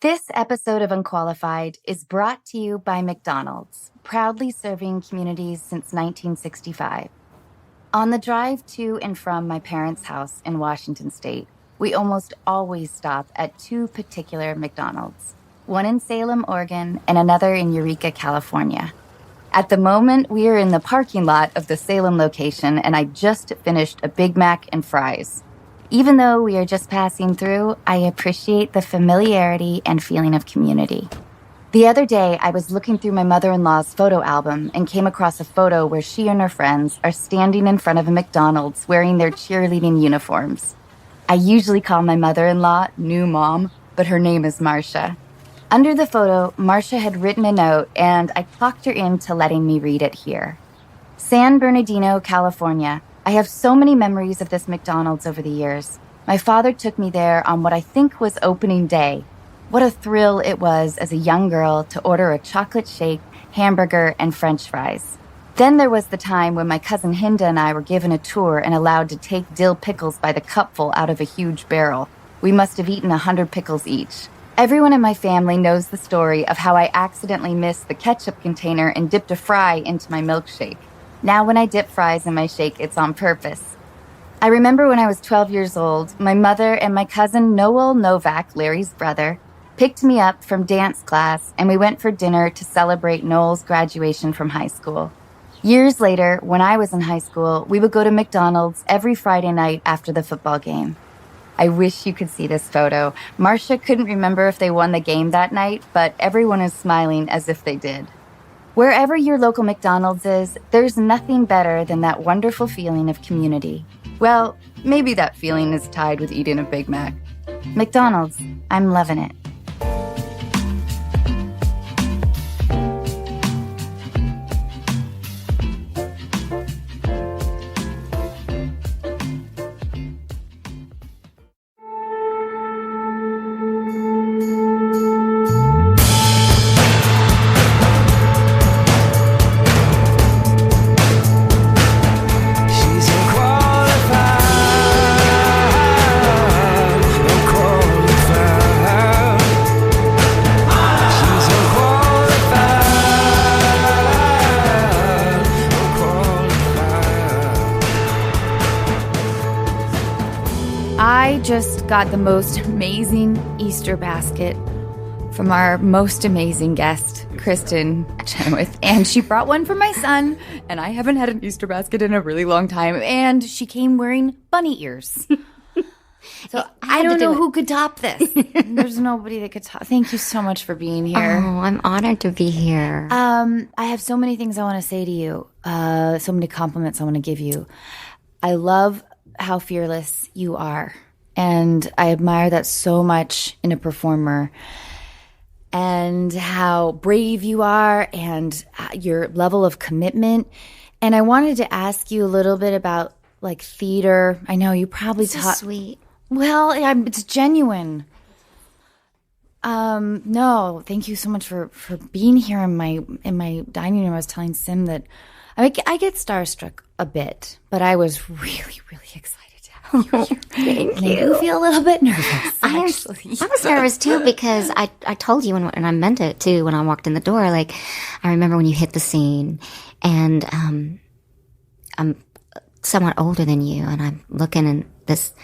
This episode of Unqualified is brought to you by McDonald's, proudly serving communities since 1965. On the drive to and from my parents' house in Washington State, we almost always stop at two particular McDonald's, one in Salem, Oregon, and another in Eureka, California. At the moment, we are in the parking lot of the Salem location, and I just finished a Big Mac and fries. Even though we are just passing through, I appreciate the familiarity and feeling of community. The other day, I was looking through my mother-in-law's photo album and came across a photo where she and her friends are standing in front of a McDonald's wearing their cheerleading uniforms. I usually call my mother-in-law New Mom, but her name is Marcia. Under the photo, Marcia had written a note, and I talked her into letting me read it here. San Bernardino, California. I have so many memories of this McDonald's over the years. My father took me there on what I think was opening day. What a thrill it was as a young girl to order a chocolate shake, hamburger, and French fries. Then there was the time when my cousin Hinda and I were given a tour and allowed to take dill pickles by the cupful out of a huge barrel. We must have eaten 100 pickles each. Everyone in my family knows the story of how I accidentally missed the ketchup container and dipped a fry into my milkshake. Now when I dip fries in my shake, it's on purpose. I remember when I was 12 years old, my mother and my cousin Noel Novak, Larry's brother, picked me up from dance class, and we went for dinner to celebrate Noel's graduation from high school. Years later, when I was in high school, we would go to McDonald's every Friday night after the football game. I wish you could see this photo. Marcia couldn't remember if they won the game that night, but everyone is smiling as if they did. Wherever your local McDonald's is, there's nothing better than that wonderful feeling of community. Well, maybe that feeling is tied with eating a Big Mac. McDonald's, I'm loving it. I just got the most amazing Easter basket from our most amazing guest, Kristen Chenoweth, and she brought one for my son, and I haven't had an Easter basket in a really long time, and she came wearing bunny ears. So I don't know who could top this. There's nobody that could top. Thank you so much for being here. Oh, I'm honored to be here. I have so many things I want to say to you, so many compliments I want to give you. I love how fearless you are. And I admire that so much in a performer, and how brave you are and your level of commitment. And I wanted to ask you a little bit about like theater. I know you probably taught. So sweet. Well, it's genuine. No, thank you so much for being here in my dining room. I was telling Sim that I get starstruck a bit, but I was really, really excited. Thank you. I feel a little bit nervous, actually. I was nervous, too, because I told you, and I meant it, too, when I walked in the door. Like, I remember when you hit the scene, and I'm somewhat older than you, and I'm looking at this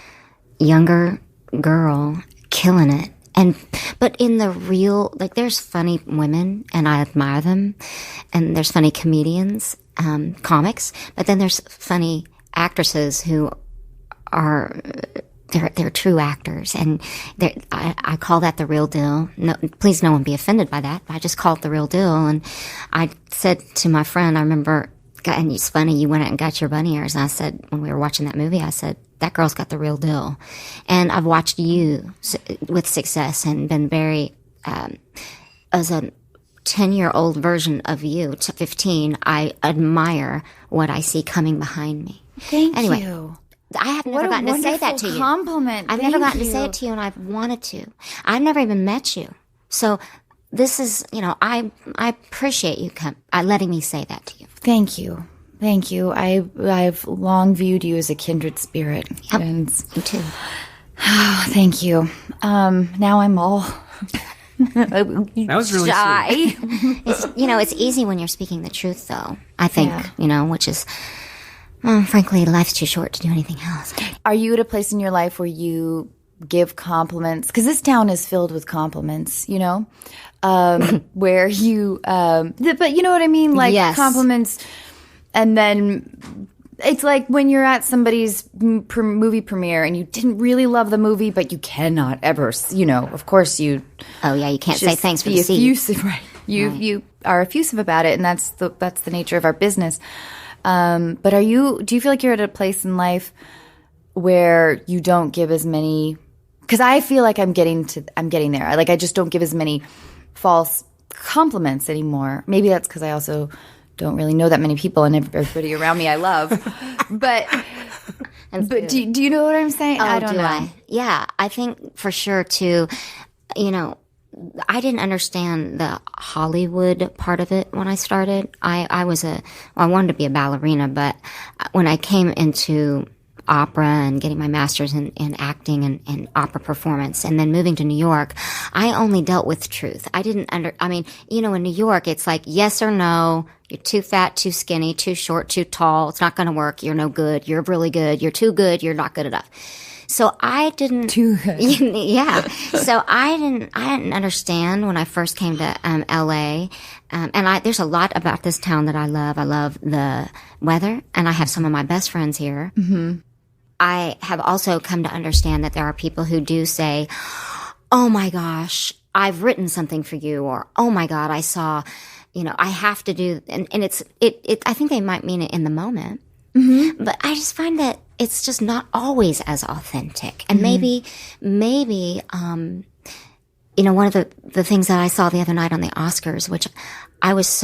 younger girl killing it. But in the real, like, there's funny women, and I admire them, and there's funny comedians, comics, but then there's funny actresses who are they're true actors, and I call that the real deal. No, please, no one be offended by that. I just call it the real deal. And I said to my friend, I remember, and it's funny, you went out and got your bunny ears. And I said, when we were watching that movie, I said, that girl's got the real deal. And I've watched you with success and been very, as a 10-year-old version of you, 15, I admire what I see coming behind me. Thank you. I have never gotten to say that to you. Compliment. I've never gotten to say it to you, and I've wanted to. I've never even met you. So this is, I appreciate you letting me say that to you. Thank you. Thank you. I've long viewed you as a kindred spirit. Yep, and me too. Thank you. Now I'm all That was really sweet. It's, it's easy when you're speaking the truth, though, I think, which is, frankly, life's too short to do anything else. Are you at a place in your life where you give compliments? Because this town is filled with compliments, where you, but you know what I mean? Like compliments, and then it's like when you're at somebody's movie premiere and you didn't really love the movie, but you cannot ever, of course you. Oh yeah, you can't say thanks for the seat. Effusive, right? You are effusive about it, and that's the nature of our business. But do you feel like you're at a place in life where you don't give as many? Because I feel like I'm getting there. I just don't give as many false compliments anymore. Maybe that's because I also don't really know that many people, and everybody around me I love. But do you know what I'm saying? I don't know. Yeah, I think for sure too. I didn't understand the Hollywood part of it when I started. I wanted to be a ballerina, but when I came into opera and getting my master's in acting and opera performance and then moving to New York, I only dealt with truth. I didn't in New York, it's like yes or no. You're too fat, too skinny, too short, too tall. It's not going to work. You're no good. You're really good. You're too good. You're not good enough. So I didn't. Too good. Yeah. So I didn't understand when I first came to LA. And there's a lot about this town that I love. I love the weather, and I have some of my best friends here. Mm-hmm. I have also come to understand that there are people who do say, "Oh my gosh, I've written something for you," or "Oh my God, I saw, I have to do," and it's I think they might mean it in the moment. Mm-hmm. But I just find that it's just not always as authentic. And maybe, one of the things that I saw the other night on the Oscars, which I was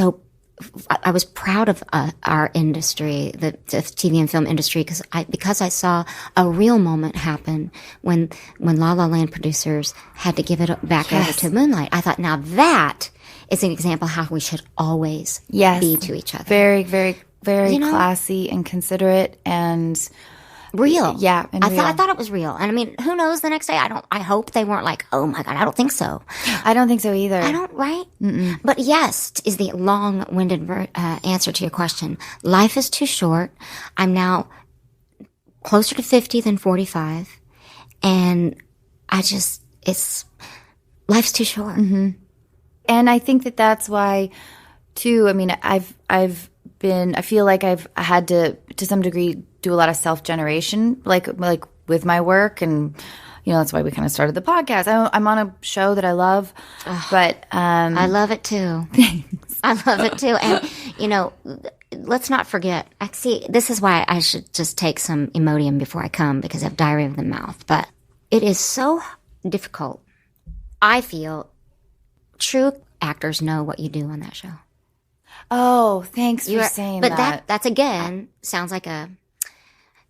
proud of our industry, the TV and film industry, because I saw a real moment happen when La La Land producers had to give it back over to Moonlight. I thought, now that is an example of how we should always be to each other. Very, very, very classy and considerate and real. Yeah, and real. I thought it was real. And I mean, who knows the next day? I hope they weren't like, "Oh my God, I don't think so." I don't think so either. I don't, right? Mm-mm. But yes, is the long-winded answer to your question. Life is too short. I'm now closer to 50 than 45. And life's too short. Mm-hmm. And I think that that's why, too, I mean, I feel like I've had to some degree, do a lot of self-generation, like with my work. And, that's why we kind of started the podcast. I'm on a show that I love, but I love it too. Thanks. I love it too. And, let's not forget, this is why I should just take some Imodium before I come, because I have diarrhea of the mouth. But it is so difficult. I feel true actors know what you do on that show. Oh, thanks for saying that. But that's again, sounds like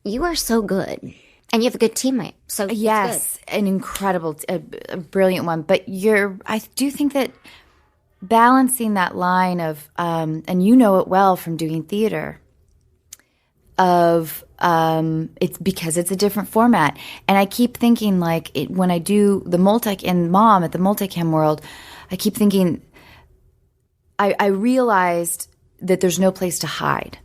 you are so good. And you have a good teammate. So yes, an incredible, a brilliant one. But I do think that balancing that line of, and you know it well from doing theater, of it's because it's a different format. And I keep thinking when I do the Mom at the Multicam World, I keep thinking, I realized that there's no place to hide.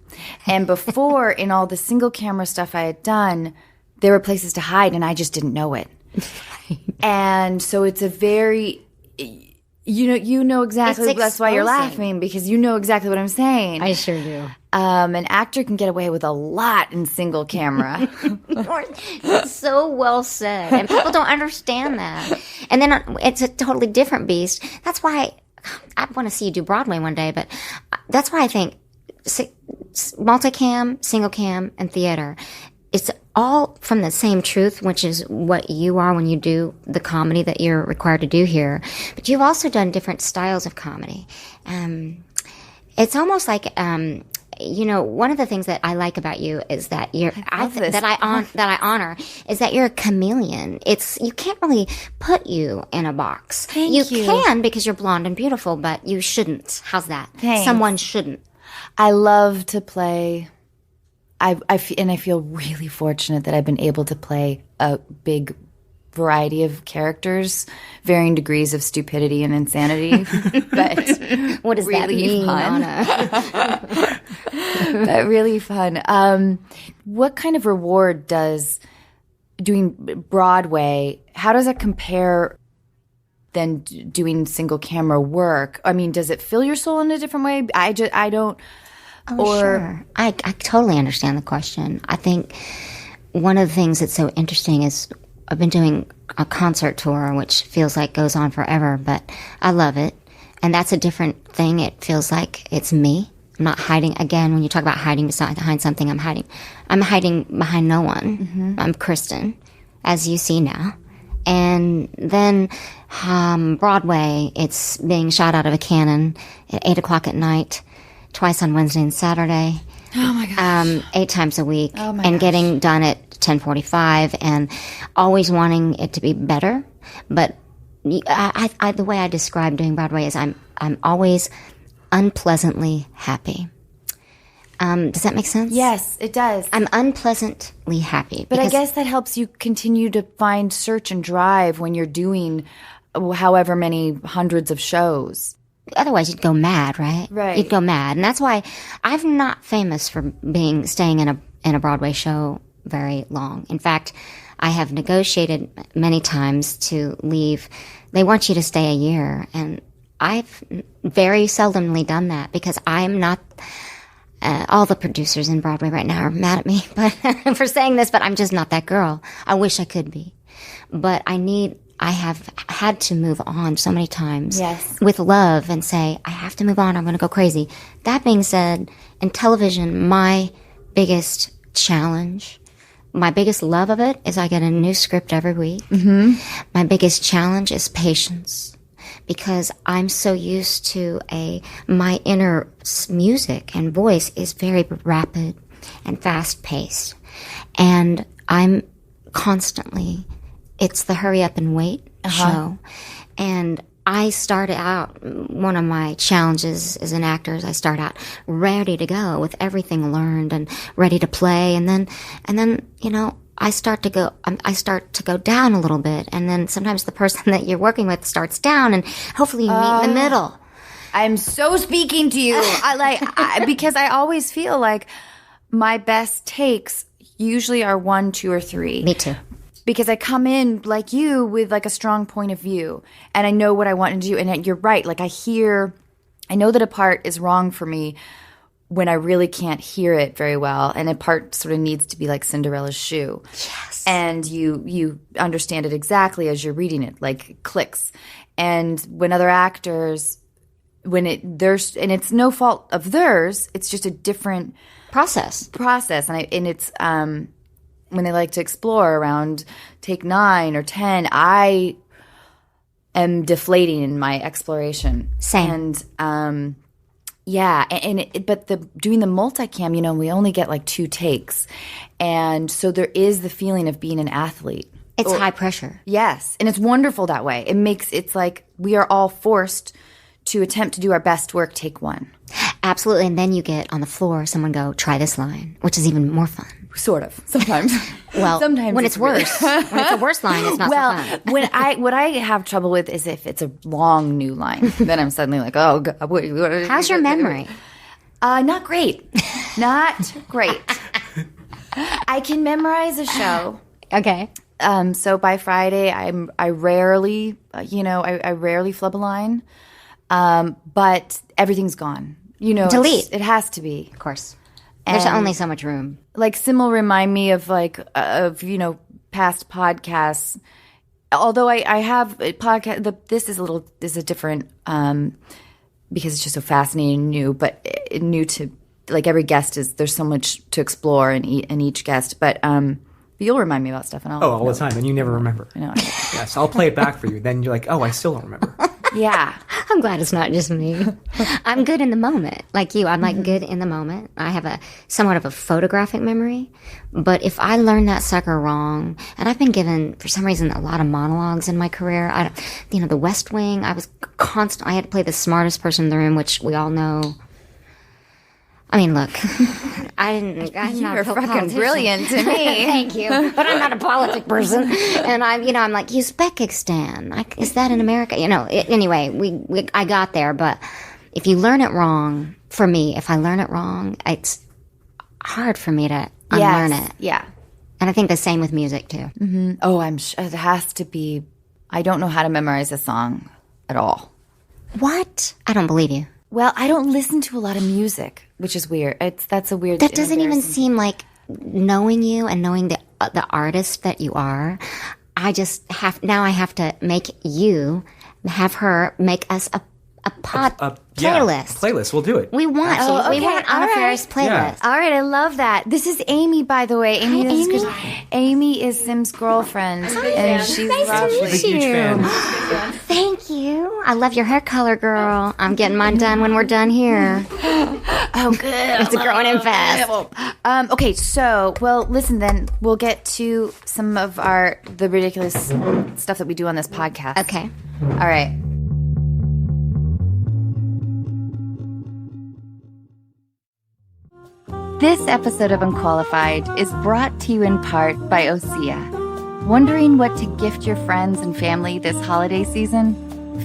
And before, in all the single camera stuff I had done, there were places to hide, and I just didn't know it. And so it's a very, you know exactly. That's why you're laughing, because you know exactly what I'm saying. I sure do. An actor can get away with a lot in single camera. It's so well said, and people don't understand that. And then it's a totally different beast. That's why I want to see you do Broadway one day, but that's why I think multicam, single cam, and theater, it's all from the same truth, which is what you are when you do the comedy that you're required to do here. But you've also done different styles of comedy. It's almost like, one of the things that I like about you is that I honor is that you're a chameleon. You can't really put you in a box. Thank you. You can, because you're blonde and beautiful, but you shouldn't. How's that? Thanks. Someone shouldn't. I love to play. I feel really fortunate that I've been able to play a big variety of characters, varying degrees of stupidity and insanity. But what does that mean, Anna? But really fun. What kind of reward does doing Broadway, how does that compare than doing single camera work? I mean, does it fill your soul in a different way? I don't. Sure. I totally understand the question. I think one of the things that's so interesting is I've been doing a concert tour, which feels like goes on forever, but I love it. And that's a different thing. It feels like it's me. I'm not hiding. Again, when you talk about hiding behind something, I'm hiding behind no one. Mm-hmm. I'm Kristen, as you see now. And then Broadway, it's being shot out of a cannon at 8 o'clock at night, twice on Wednesday and Saturday. Oh, my gosh. 8 times a week. Oh, my and gosh. Getting done at 10:45 and always wanting it to be better. But the way I describe doing Broadway is I'm always unpleasantly happy. Does that make sense? Yes, it does. I'm unpleasantly happy. But I guess that helps you continue to find search and drive when you're doing however many hundreds of shows. Otherwise, you'd go mad, right? Right. You'd go mad. And that's why I'm not famous for staying in a Broadway show very long. In fact, I have negotiated many times to leave. They want you to stay a year, and I've very seldomly done that because I'm not. All the producers in Broadway right now are mad at me but for saying this, but I'm just not that girl. I wish I could be, but I have had to move on so many times with love and say, I have to move on. I'm going to go crazy. That being said, in television, my biggest challenge, my biggest love of it is I get a new script every week. Mm-hmm. My biggest challenge is patience. Because I'm so used to my inner music and voice is very rapid and fast paced. And I'm constantly, it's the hurry up and wait show. And I started out, one of my challenges as an actor is I start out ready to go with everything learned and ready to play. And then, I start to go down a little bit, and then sometimes the person that you're working with starts down, and hopefully you meet in the middle. I'm so speaking to you. Because I always feel like my best takes usually are 1, 2, or 3. Me too. Because I come in like you with like a strong point of view, and I know what I want to do. And you're right. Like I know that a part is wrong for me when I really can't hear it very well, and a part sort of needs to be like Cinderella's shoe. Yes. And you understand it exactly as you're reading it, like clicks. And when other actors, and it's no fault of theirs, it's just a different process. And it's when they like to explore around take 9 or 10, I am deflating in my exploration. Same. And but doing the multicam, we only get like 2 takes, and so there is the feeling of being an athlete. It's high pressure. Yes, and it's wonderful that way. It's like we are all forced to attempt to do our best work. Take 1. Absolutely, and then you get on the floor. Someone go try this line, which is even more fun. Sort of. Sometimes. Well, sometimes when it's worse. When it's a worse line, it's not so fun. What I have trouble with is if it's a long new line. Then I'm suddenly like, oh, God, how's your memory? Not great. Not great. I can memorize a show. Okay. So by Friday, I rarely, I rarely flub a line, but everything's gone. Delete. It has to be, of course. There's only so much room. Like Sim will remind me of past podcasts. Although I have a podcast, this is a different because it's just so fascinating and new, but new to like every guest there's so much to explore in each guest. But you'll remind me about stuff, and all the time, and you never remember. I know. Yes, I'll play it back for you. Then you're like, oh, I still don't remember. Yeah. I'm glad it's not just me. I'm good in the moment. Like you, I'm like good in the moment. I have somewhat of a photographic memory. But if I learn that sucker wrong, and I've been given, for some reason, a lot of monologues in my career. The West Wing, I had to play the smartest person in the room, which we all know. I mean, look, I'm You're not fucking brilliant to me. Thank you, but I'm not a politic person. And I'm like, Uzbekistan. Is that in America? Anyway, I got there, but if you learn it wrong, for me, if I learn it wrong, it's hard for me to unlearn it. Yeah. And I think the same with music too. Mm-hmm. Oh, I'm sure it has to be. I don't know how to memorize a song at all. What? I don't believe you. Well, I don't listen to a lot of music, which is weird. That's a weird. That doesn't even seem like knowing you and knowing the artist that you are. I have to make you have her make us a playlist. Yeah, playlist. We'll do it. We want Anna Faris playlist. Yeah. All right, I love that. This is Amy, by the way. Amy is Sim's girlfriend, and she's lovely. She's a huge fan. Thank you. I love your hair color, girl. I'm getting mine done when we're done here. Oh, good. It's growing in fast. Okay, so, listen then. We'll get to some of the ridiculous stuff that we do on this podcast. Okay. All right. This episode of Unqualified is brought to you in part by Osea. Wondering what to gift your friends and family this holiday season?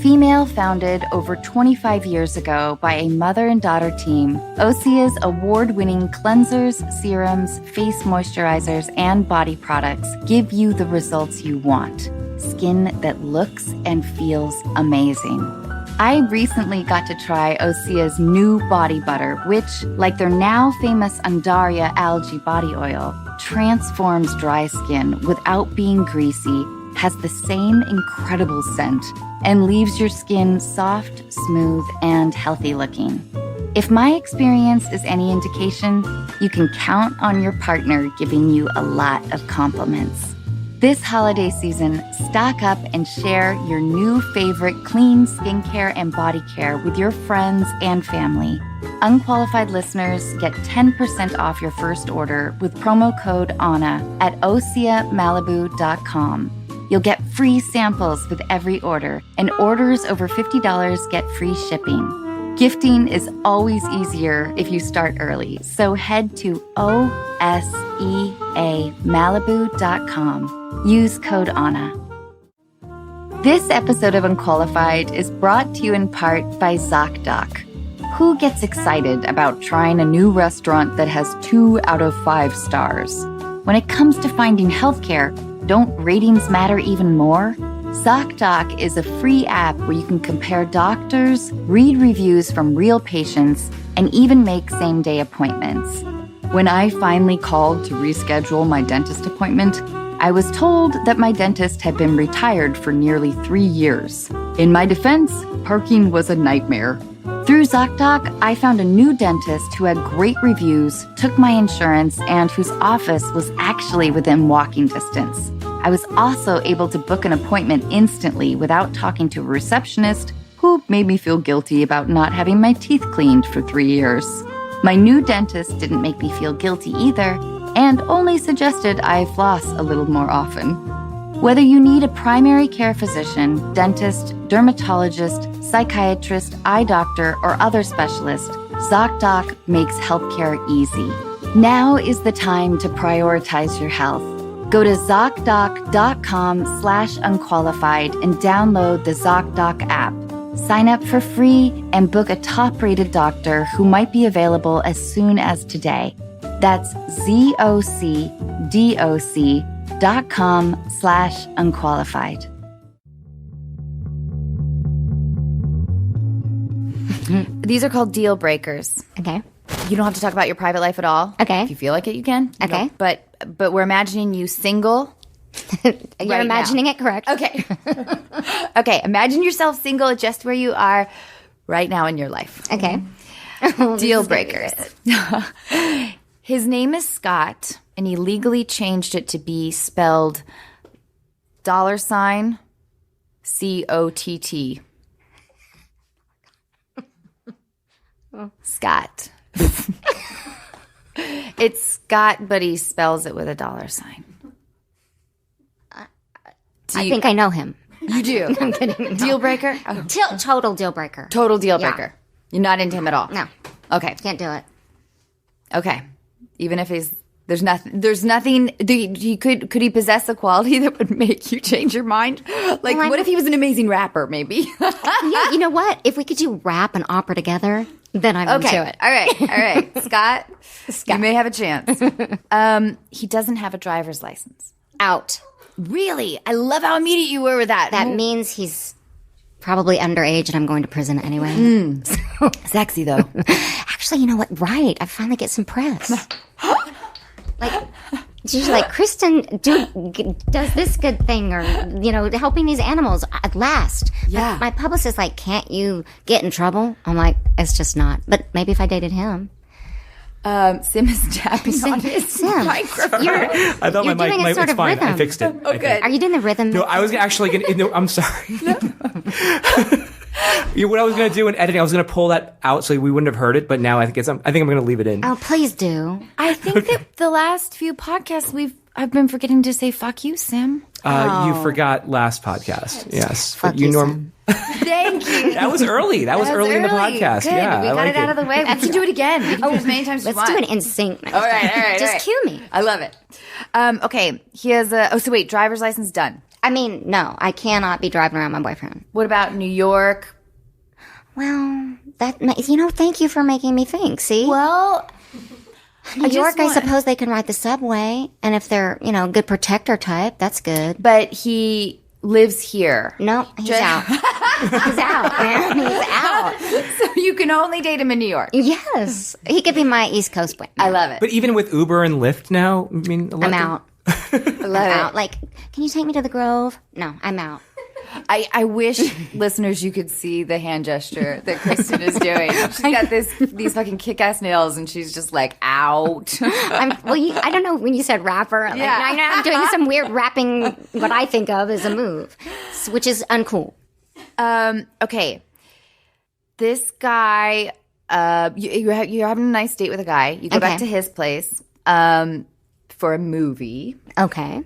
Female founded over 25 years ago by a mother and daughter team, Osea's award-winning cleansers, serums, face moisturizers, and body products give you the results you want. Skin that looks and feels amazing. I recently got to try Osea's new body butter, which, like their now famous Undaria algae body oil, transforms dry skin without being greasy, has the same incredible scent, and leaves your skin soft, smooth, and healthy looking. If my experience is any indication, you can count on your partner giving you a lot of compliments. This holiday season, stock up and share your new favorite clean skincare and body care with your friends and family. Unqualified listeners get 10% off your first order with promo code ANNA at OseaMalibu.com. You'll get free samples with every order, and orders over $50 get free shipping. Gifting is always easier if you start early, so head to OSEAMalibu.com. Use code ANNA. This episode of Unqualified is brought to you in part by ZocDoc. Who gets excited about trying a new restaurant that has 2 out of 5 stars? When it comes to finding healthcare, don't ratings matter even more? ZocDoc is a free app where you can compare doctors, read reviews from real patients, and even make same-day appointments. When I finally called to reschedule my dentist appointment, I was told that my dentist had been retired for nearly 3 years. In my defense, parking was a nightmare. Through ZocDoc, I found a new dentist who had great reviews, took my insurance, and whose office was actually within walking distance. I was also able to book an appointment instantly without talking to a receptionist who made me feel guilty about not having my teeth cleaned for 3 years. My new dentist didn't make me feel guilty either, and only suggested I floss a little more often. Whether you need a primary care physician, dentist, dermatologist, psychiatrist, eye doctor, or other specialist, ZocDoc makes healthcare easy. Now is the time to prioritize your health. Go to ZocDoc.com/unqualified and download the ZocDoc app. Sign up for free and book a top-rated doctor who might be available as soon as today. That's ZocDoc.com/unqualified. These are called deal breakers. Okay. You don't have to talk about your private life at all. Okay. If you feel like it, you can. Okay. But we're imagining you single. You're imagining it correct. Okay. Okay. Imagine yourself single just where you are right now in your life. Okay. Deal breakers. His name is Scott, and he legally changed it to be spelled $COTT. Scott. It's Scott, but he spells it with a $. I think I know him. You do? I'm kidding. No. Deal breaker? Total deal breaker. Total deal breaker. You're not into him at all? No. Okay. Can't do it. Okay. Even if there's nothing. Could he possess a quality that would make you change your mind? Like, what if he was an amazing rapper? Maybe. Yeah, you know what? If we could do rap and opera together, then I'm into it. All right. Scott, you may have a chance. He doesn't have a driver's license. Out. Really? I love how immediate you were with that. That means he's probably underage and I'm going to prison anyway. Sexy, though. Actually, you know what? Right. I finally get some press. Like, she's like, Kristen does this good thing, or, helping these animals at last. Yeah. My publicist like, can't you get in trouble? I'm like, it's just not. But maybe if I dated him. Sim is tapping on his microphone. I thought my mic, it's fine. Rhythm. I fixed it. Oh, good. Are you doing the rhythm? No, I was actually going to, no, I'm sorry. What I was going to do in editing, I was going to pull that out so we wouldn't have heard it, but now I think I'm going to leave it in. Oh, please do. I think that the last few podcasts I've been forgetting to say fuck you, Sim. You forgot last podcast. Yes. Fuck you, Sim. Thank you. That was early. That was early in the podcast. Good. Yeah, we got it out of the way. We can do it again. We can do it as many times as you Let's want. do it in sync. All right. Just cue me. I love it. Okay. He has driver's license done. I mean, no, I cannot be driving around my boyfriend. What about New York? Well, thank you for making me think. See? Well, New York, I suppose they can ride the subway. And if they're, good protector type, that's good. But he lives here. No, he's out. He's out, man. He's out. So you can only date him in New York. Yes. He could be my East Coast boy. I love it. But even with Uber and Lyft now, I mean, I'm out. I love it. Out. Like, can you take me to the Grove? No, I'm out. I wish listeners you could see the hand gesture that Kristen is doing. She's got these fucking kick-ass nails, and she's just like, out. I don't know, when you said rapper, like, I know I'm doing some weird rapping, what I think of as a move, which is uncool. Okay. This guy, you're having a nice date with a guy. You go back to his place for a movie. Okay.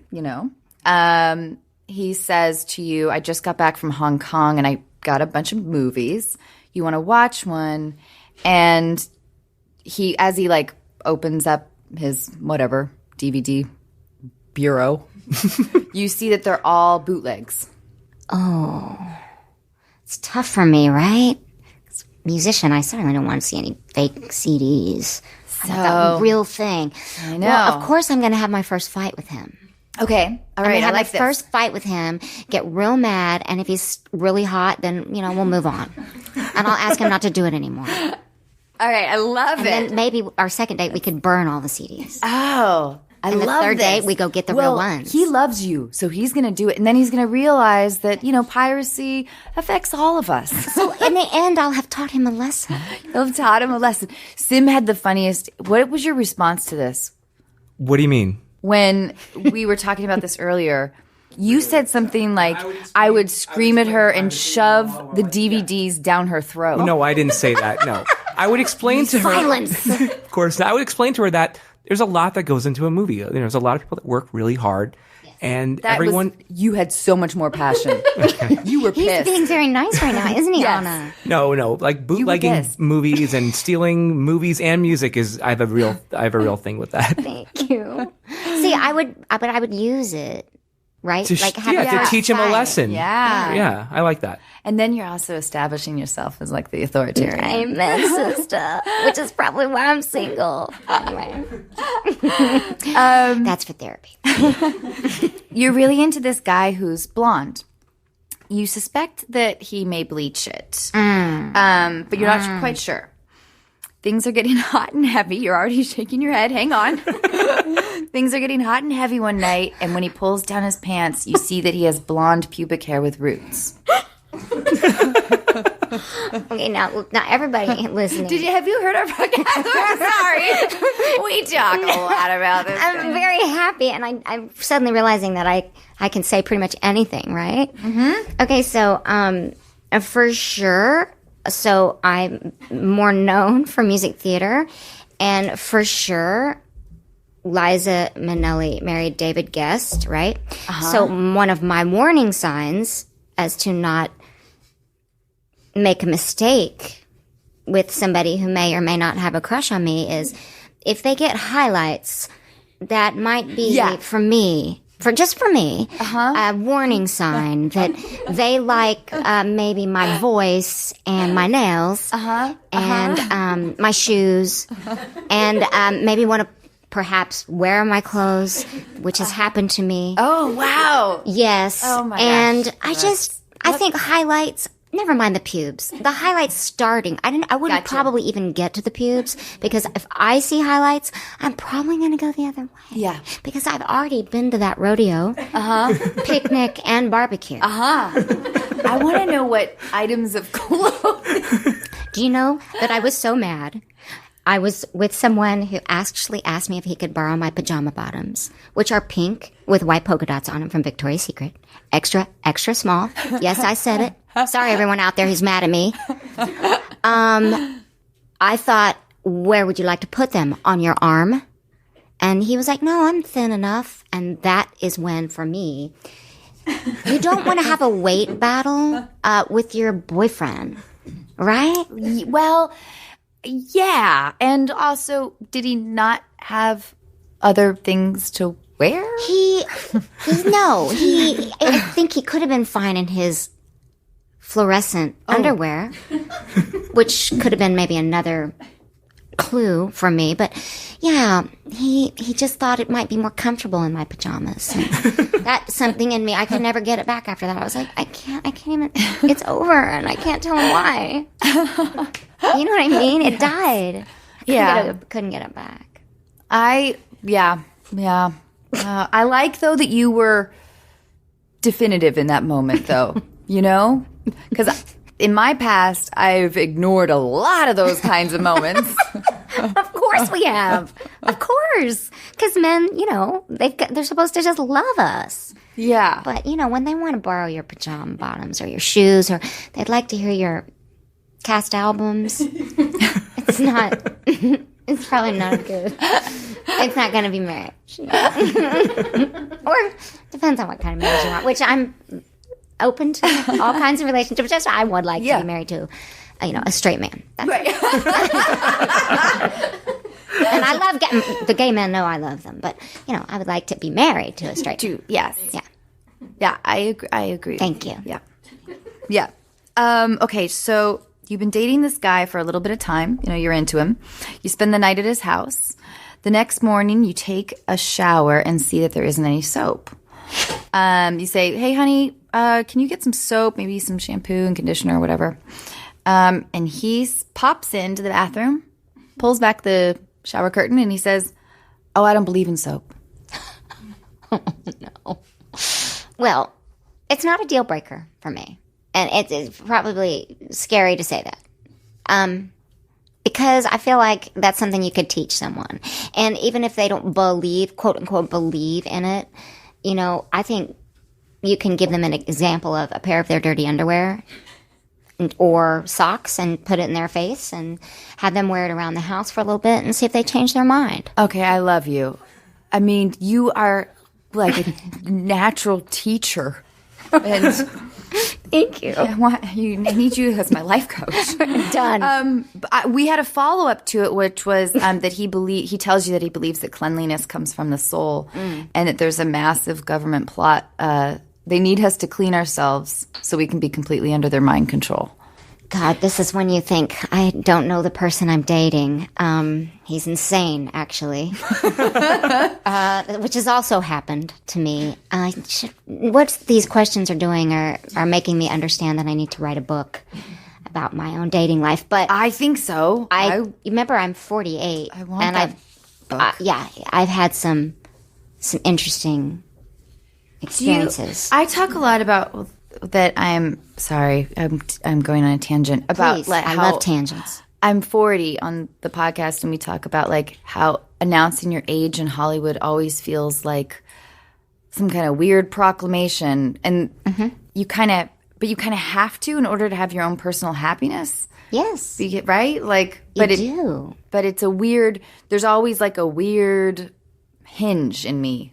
He says to you, I just got back from Hong Kong and I got a bunch of movies. You want to watch one? And as he opens up his whatever DVD bureau, you see that they're all bootlegs. Oh, it's tough for me, right? As a musician, I certainly don't want to see any fake CDs. So, the real thing. I know. Well, of course I'm going to have my first fight with him. Okay. All right. I like my first fight with him, get real mad, and if he's really hot, then, we'll move on. And I'll ask him not to do it anymore. All right. I love it. And then maybe our second date, we could burn all the CDs. Oh, I love this. And the third date, we go get the real ones. He loves you, so he's going to do it. And then he's going to realize that, piracy affects all of us. So in the end, I'll have taught him a lesson. You'll have taught him a lesson. Sim had the funniest. What was your response to this? What do you mean? When we were talking about this earlier, you said something like, I would scream at her and shove the DVDs down her throat. No, I didn't say that. No. I would explain to her. Silence. Of course. I would explain to her that there's a lot that goes into a movie. There's a lot of people that work really hard. And you had so much more passion. You were pissed. He's being very nice right now, isn't he, Yes. Anna? No, like bootlegging movies and stealing movies and music I have a real thing with that. Thank you. See, I would use it, right? To teach him a lesson. Yeah. Yeah, I like that. And then you're also establishing yourself as the authoritarian. Amen, sister. Which is probably why I'm single. Anyway. That's for therapy. You're really into this guy who's blonde. You suspect that he may bleach it. But you're not quite sure. Things are getting hot and heavy. You're already shaking your head. Hang on. Things are getting hot and heavy one night, and when he pulls down his pants, you see that he has blonde pubic hair with roots. Okay, now everybody listening. Have you heard our podcast? I'm sorry. We talk a lot about this. I'm very happy, and I'm suddenly realizing that I can say pretty much anything, right? Mm-hmm. Okay, so for sure. So I'm more known for music theater, and for sure, Liza Minnelli married David Guest, right? Uh-huh. So one of my warning signs as to not make a mistake with somebody who may or may not have a crush on me is if they get highlights, that might be for me. For me, a warning sign that they like maybe my voice and my nails and my shoes and maybe want to perhaps wear my clothes, which has happened to me. Oh, wow. Yes. Oh, my and gosh. I think highlights, never mind the pubes. The highlights starting, I wouldn't probably even get to the pubes, because if I see highlights, I'm probably going to go the other way. Yeah. Because I've already been to that rodeo, picnic, and barbecue. I want to know what items of clothes. Do you know that I was so mad? I was with someone who actually asked me if he could borrow my pajama bottoms, which are pink with white polka dots on them from Victoria's Secret. Extra, extra small. Yes, I said it. Sorry, everyone out there who's mad at me. I thought, where would you like to put them? On your arm? And he was like, no, I'm thin enough. And that is when, for me, you don't want to have a weight battle with your boyfriend, right? Well, yeah. And also, did he not have other things to wear? I think he could have been fine in his fluorescent underwear, which could have been maybe another clue for me. But yeah, he just thought it might be more comfortable in my pajamas. And that's something in me. I could never get it back after that. I was like, I can't even, it's over, and I can't tell him why. You know what I mean? It died. Couldn't get it back. Yeah. I like, though, that you were definitive in that moment, though, you know? Because in my past, I've ignored a lot of those kinds of moments. Of course we have. Of course. Because men, they're supposed to just love us. Yeah. But, when they want to borrow your pajama bottoms or your shoes, or they'd like to hear your cast albums, it's probably not good. It's not going to be marriage. Or depends on what kind of marriage you want, which I'm open to all kinds of relationships. Just I would like to be married to, a straight man. That's right. And I love the gay men know I love them, but I would like to be married to a straight man. Yes. Yeah. I agree. Thank you. Yeah. Okay. So you've been dating this guy for a little bit of time. You're into him. You spend the night at his house. The next morning, you take a shower and see that there isn't any soap. You say, hey, honey, can you get some soap, maybe some shampoo and conditioner or whatever? And he pops into the bathroom, pulls back the shower curtain, and he says, oh, I don't believe in soap. Oh, no. Well, it's not a deal breaker for me. And it's probably scary to say that. Because I feel like that's something you could teach someone. And even if they don't quote unquote, believe in it, I think you can give them an example of a pair of their dirty underwear or socks and put it in their face and have them wear it around the house for a little bit and see if they change their mind. Okay, I love you. I mean, you are like a natural teacher. And thank you. I need you as my life coach. Done. We had a follow up to it, which was that he tells you that he believes that cleanliness comes from the soul, and that there's a massive government plot. They need us to clean ourselves so we can be completely under their mind control. God, this is when you think, I don't know the person I'm dating. He's insane, actually. Which has also happened to me. What these questions are doing are making me understand that I need to write a book about my own dating life. But I think so. You remember, I'm 48. I want that book. I've had some interesting experiences. I talk a lot about that. I'm sorry. I'm going on a tangent about Please, I love tangents. I'm 40 on the podcast, and we talk about like how announcing your age in Hollywood always feels like some kind of weird proclamation, and you kind of have to in order to have your own personal happiness. Yes, right? Like, but it's a weird. There's always like a weird hinge in me.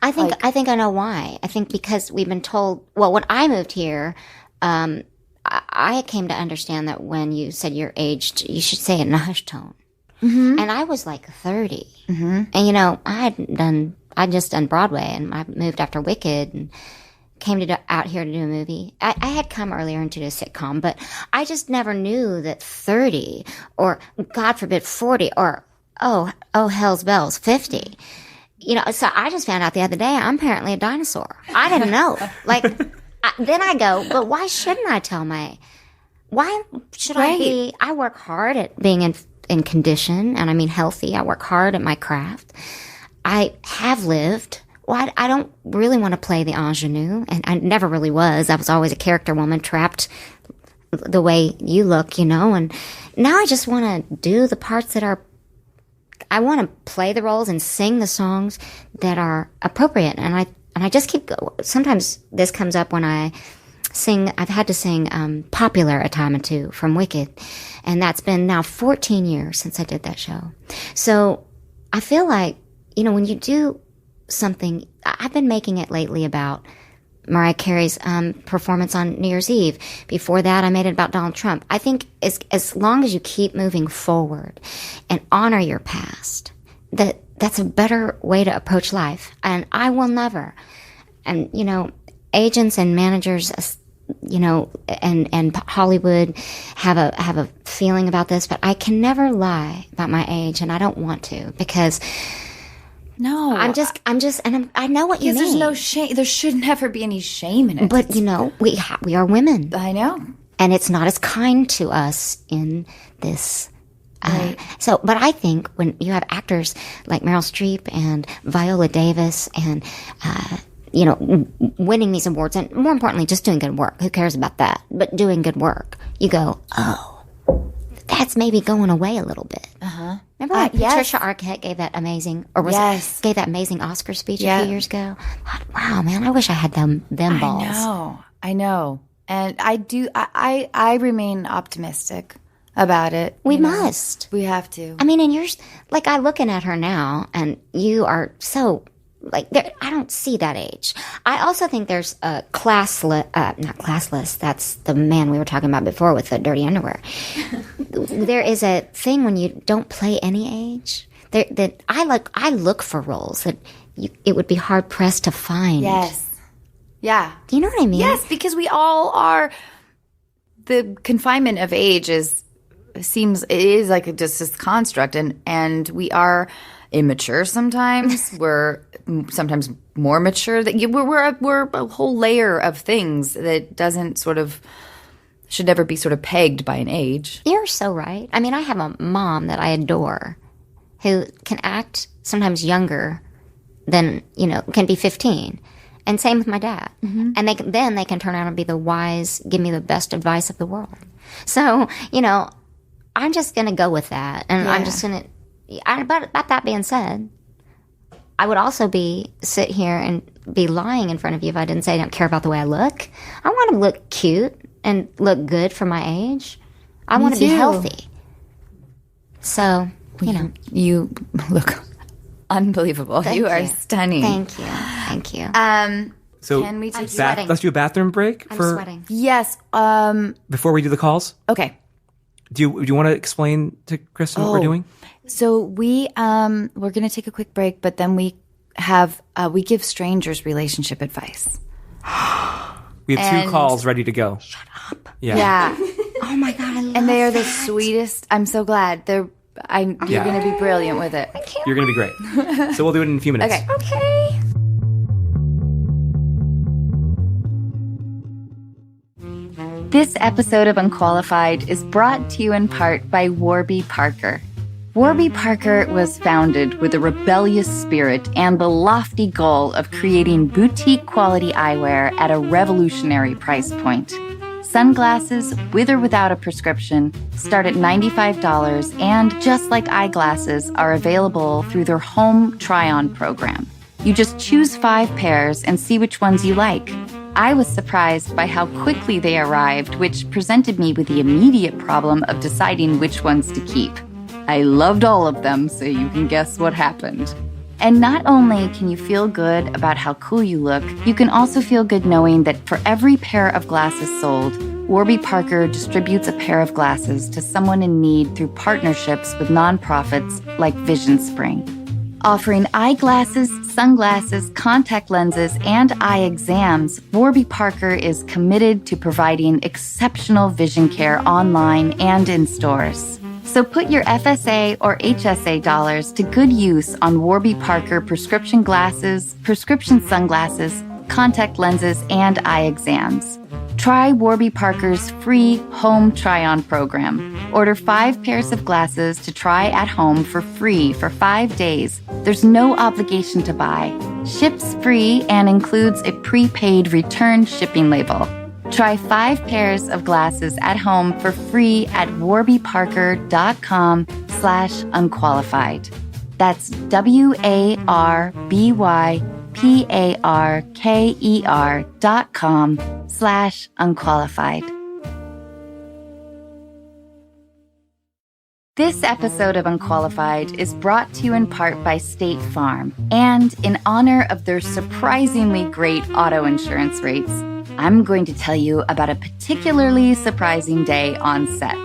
I think I know why. I think because we've been told. Well, when I moved here, I came to understand that when you said you're aged, you should say it in a hushed tone. And I was like 30. And, I'd just done Broadway, and I moved after Wicked and came out here to do a movie. I had come earlier into a sitcom, but I just never knew that 30 or, God forbid, 40 or, oh, hell's bells, 50. So I just found out the other day I'm apparently a dinosaur. I didn't know. Then I go, but why shouldn't I why should I work hard at being in condition, and I mean healthy. I work hard at my craft. I have lived. Well, I don't really want to play the ingenue, and I never really was. I was always a character woman, trapped the way you look, and now I just want to do the parts that are, I want to play the roles and sing the songs that are appropriate, and I just keep sometimes this comes up when I sing. I've had to sing Popular a time or two from Wicked, and that's been now 14 years since I did that show. So I feel like, when you do something, I've been making it lately about Mariah Carey's performance on New Year's Eve. Before that, I made it about Donald Trump. I think as long as you keep moving forward and honor your past, that's a better way to approach life. And I will never. And, agents and managers, and Hollywood have a feeling about this, but I can never lie about my age, and I don't want to, because no, I'm just, and I know what you mean. There's no shame. There should never be any shame in it. But we are women. I know, and it's not as kind to us in this. Right. But I think when you have actors like Meryl Streep and Viola Davis and winning these awards, and more importantly, just doing good work. Who cares about that? But doing good work, you go, oh, that's maybe going away a little bit. Remember when Patricia Arquette gave that amazing, gave that amazing Oscar speech a few years ago? Wow, man, I wish I had them balls. I know. And I do, I remain optimistic about it. We must. We have to. I mean, and you're, I'm looking at her now, and you are so, I don't see that age. I also think there's a not classless, that's the man we were talking about before with the dirty underwear. There is a thing when you don't play any age, that I look for roles that it would be hard pressed to find. Yes. Yeah. Do you know what I mean? Yes, because we all are, the confinement of age is like just this construct, and we are immature sometimes. We're sometimes more mature. That we're a whole layer of things that should never be sort of pegged by an age. You're so right. I mean, I have a mom that I adore who can act sometimes younger than, can be 15. And same with my dad. And they can turn out and be the wise, give me the best advice of the world. So, I'm just going to go with that. And I'm just going to, but that being said, I would also sit here and be lying in front of you if I didn't say I don't care about the way I look. I want to look cute and look good for my age. I want to be healthy. So, You look unbelievable. You are stunning. Thank you. So can we take let's do a bathroom break. I'm sweating. Yes. Before we do the calls? Okay. Do you want to explain to Kristen what we're doing? So we're going to take a quick break, but then we give strangers relationship advice. We have 2 calls ready to go. Shut up. Yeah. Oh my God, I love and they are the that. sweetest. I'm so glad. You're going to be brilliant with it. You're going to be great. So we'll do it in a few minutes. Okay. This episode of Unqualified is brought to you in part by Warby Parker. Warby Parker was founded with a rebellious spirit and the lofty goal of creating boutique quality eyewear at a revolutionary price point. Sunglasses, with or without a prescription, start at $95 and, just like eyeglasses, are available through their home try-on program. You just choose 5 pairs and see which ones you like. I was surprised by how quickly they arrived, which presented me with the immediate problem of deciding which ones to keep. I loved all of them, so you can guess what happened. And not only can you feel good about how cool you look, you can also feel good knowing that for every pair of glasses sold, Warby Parker distributes a pair of glasses to someone in need through partnerships with nonprofits like Vision Spring. Offering eyeglasses, sunglasses, contact lenses, and eye exams, Warby Parker is committed to providing exceptional vision care online and in stores. So put your FSA or HSA dollars to good use on Warby Parker prescription glasses, prescription sunglasses, contact lenses, and eye exams. Try Warby Parker's free home try-on program. Order 5 pairs of glasses to try at home for free for 5 days. There's no obligation to buy. Ships free and includes a prepaid return shipping label. Try 5 pairs of glasses at home for free at warbyparker.com/unqualified. That's warbyparker.com/unqualified. This episode of Unqualified is brought to you in part by State Farm, and in honor of their surprisingly great auto insurance rates, I'm going to tell you about a particularly surprising day on set.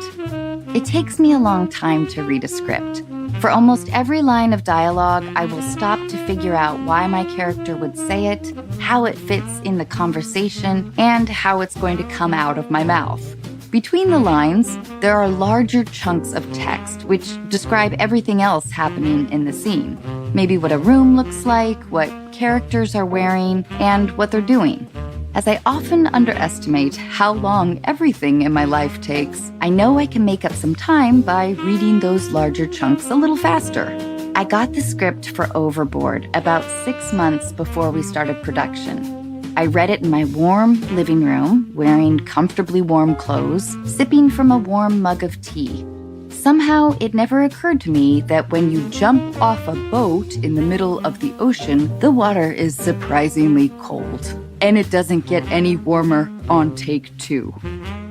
It takes me a long time to read a script. For almost every line of dialogue, I will stop to figure out why my character would say it, how it fits in the conversation, and how it's going to come out of my mouth. Between the lines, there are larger chunks of text which describe everything else happening in the scene. Maybe what a room looks like, what characters are wearing, and what they're doing. As I often underestimate how long everything in my life takes, I know I can make up some time by reading those larger chunks a little faster. I got the script for Overboard about 6 months before we started production. I read it in my warm living room, wearing comfortably warm clothes, sipping from a warm mug of tea. Somehow, it never occurred to me that when you jump off a boat in the middle of the ocean, the water is surprisingly cold. And it doesn't get any warmer on take 2.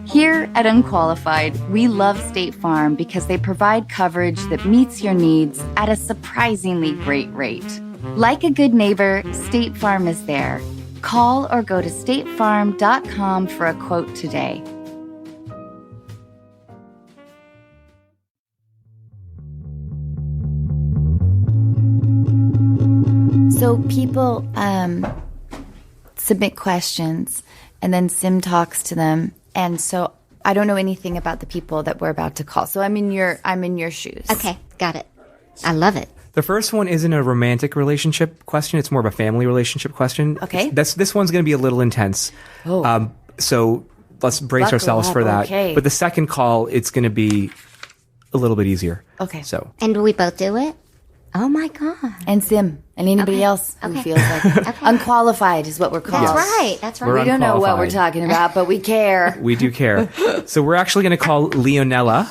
Here at Unqualified, we love State Farm because they provide coverage that meets your needs at a surprisingly great rate. Like a good neighbor, State Farm is there. Call or go to statefarm.com for a quote today. So people submit questions, and then Sim talks to them. And so I don't know anything about the people that we're about to call. So I'm in your shoes. Okay, got it. I love it. The first one isn't a romantic relationship question. It's more of a family relationship question. Okay. This one's going to be a little intense. Oh. So let's brace ourselves for that. Okay. But the second call, it's going to be a little bit easier. Okay. So. And do we both do it? Oh my God. And Sim and anybody else who feels like it. Unqualified is what we're called. That's right. We're We don't know what we're talking about, but we care. We do care. So we're actually going to call Leonela.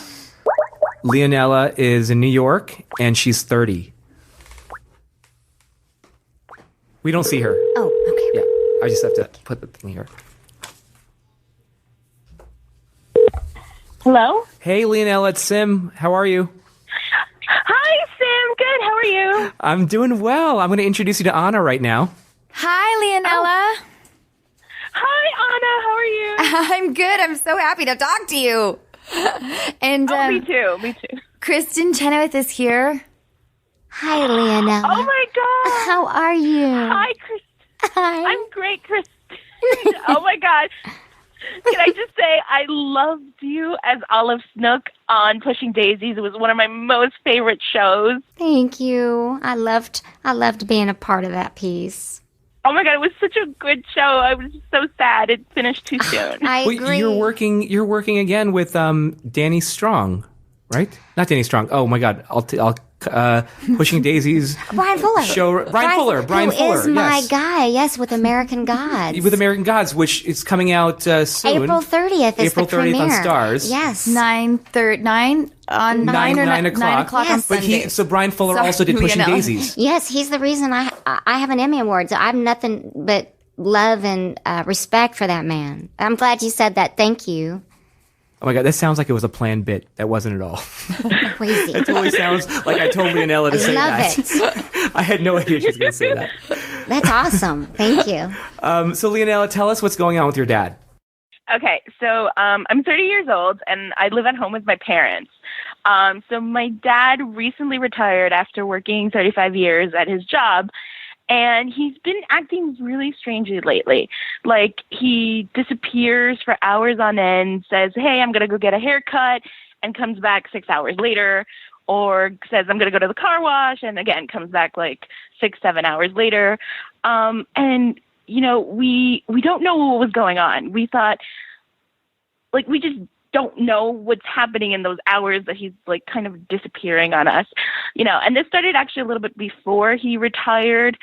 Leonela is in New York, and she's 30. We don't see her. Oh, okay. Yeah, I just have to put the thing here. Hello? Hey, Leonela, it's Sim. How are you? Hi, Sam. Good. How are you? I'm doing well. I'm going to introduce you to Anna right now. Hi, Leonela. Hi, Anna. How are you? I'm good. I'm so happy to talk to you. And me too. Me too. Kristen Chenoweth is here. Hi, Leonela. Oh, my God. How are you? Hi, Chris. Hi. I'm great, Chris. Oh, my God. Can I just say I loved you as Olive Snook on Pushing Daisies. It was one of my most favorite shows. Thank you. I loved being a part of that piece. Oh my God, it was such a good show. I was so sad it finished too soon. I agree. Well, you're working again with Danny Strong, right? Not Danny Strong. Oh my God, I'll Pushing Daisies. Brian Fuller. Brian Fuller. Who is my guy, yes, with American Gods. With American Gods, which is coming out soon. April 30th is April the 30th premiere. on Stars. Yes. 9 o'clock on Sunday. So Brian Fuller also did Pushing Daisies. Yes, he's the reason I have an Emmy Award. So I have nothing but love and respect for that man. I'm glad you said that. Thank you. Oh my God, that sounds like it was a planned bit. That wasn't at all. Crazy. It totally sounds like I told Leonela to say that. Love it. I had no idea she was going to say that. That's awesome. Thank you. So Leonela, tell us what's going on with your dad. Okay, so I'm 30 years old, and I live at home with my parents. So my dad recently retired after working 35 years at his job, and he's been acting really strangely lately. Like, he disappears for hours on end, says, hey, I'm going to go get a haircut, and comes back 6 hours later, or says, I'm going to go to the car wash, and again, comes back like 6, 7 hours later. And you know, we don't know what was going on. We thought, like, we just don't know what's happening in those hours that he's, like, kind of disappearing on us, you know. And this started actually a little bit before he retired.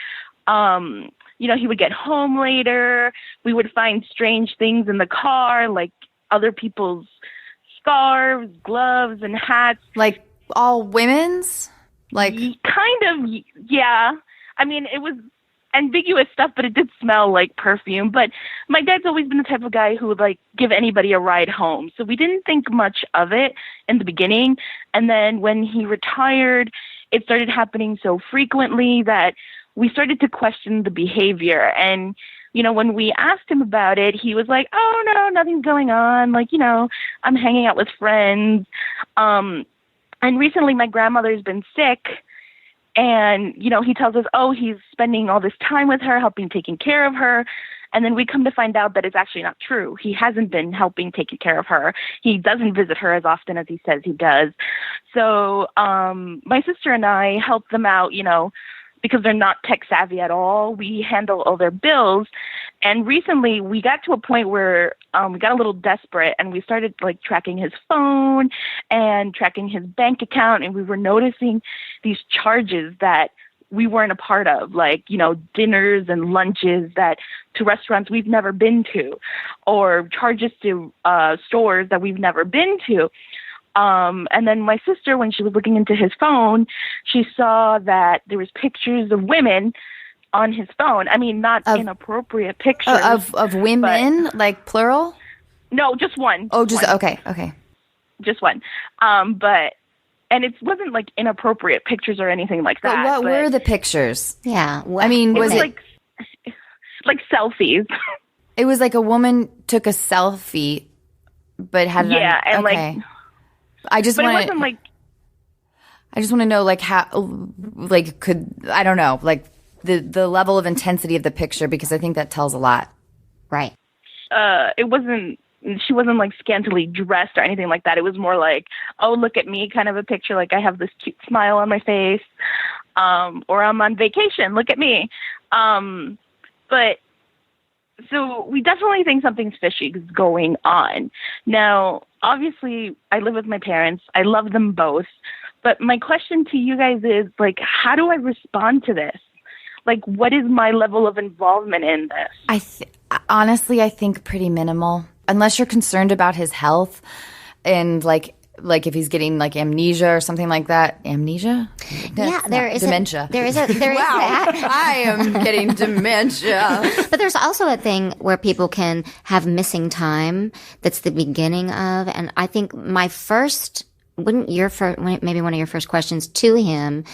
You know, he would get home later. We would find strange things in the car, like other people's scarves, gloves, and hats. Like all women's? Like, kind of, yeah. I mean, it was ambiguous stuff, but it did smell like perfume. But my dad's always been the type of guy who would, like, give anybody a ride home. So we didn't think much of it in the beginning. And then when he retired, it started happening so frequently that we started to question the behavior. And, you know, when we asked him about it, he was like, oh, no, nothing's going on. Like, you know, I'm hanging out with friends. And recently my grandmother's been sick. And, you know, he tells us, oh, he's spending all this time with her, helping taking care of her. And then we come to find out that it's actually not true. He hasn't been helping taking care of her. He doesn't visit her as often as he says he does. So my sister and I help them out, you know, because they're not tech savvy at all. We handle all their bills. And recently we got to a point where we got a little desperate, and we started, like, tracking his phone and tracking his bank account. And we were noticing these charges that we weren't a part of, like, you know, dinners and lunches that to restaurants we've never been to, or charges to stores that we've never been to. And then my sister, when she was looking into his phone, she saw that there was pictures of women on his phone. I mean, not inappropriate pictures. of women, like plural? No, just one. Oh, just one. Okay. Just one. And it wasn't like inappropriate pictures or anything like that. But what were the pictures? Yeah. I mean, was it like selfies? It was like a woman took a selfie, but had it yeah, on, and okay. like. I just But want it wasn't like. I just want to know, like, how, like, could, I don't know, like, the level of intensity of the picture, because I think that tells a lot. Right. It wasn't. She wasn't like scantily dressed or anything like that. It was more like, oh, look at me, kind of a picture. Like, I have this cute smile on my face, or I'm on vacation. Look at me. But so we definitely think something's fishy is going on. Now, obviously, I live with my parents. I love them both. But my question to you guys is, like, how do I respond to this? Like, what is my level of involvement in this? Honestly, I think pretty minimal. Unless you're concerned about his health and, like if he's getting, like, amnesia or something like that. Amnesia? Yeah, there is dementia. There is that. I am getting dementia. But there's also a thing where people can have missing time. That's the beginning of, and I think maybe one of your first questions to him,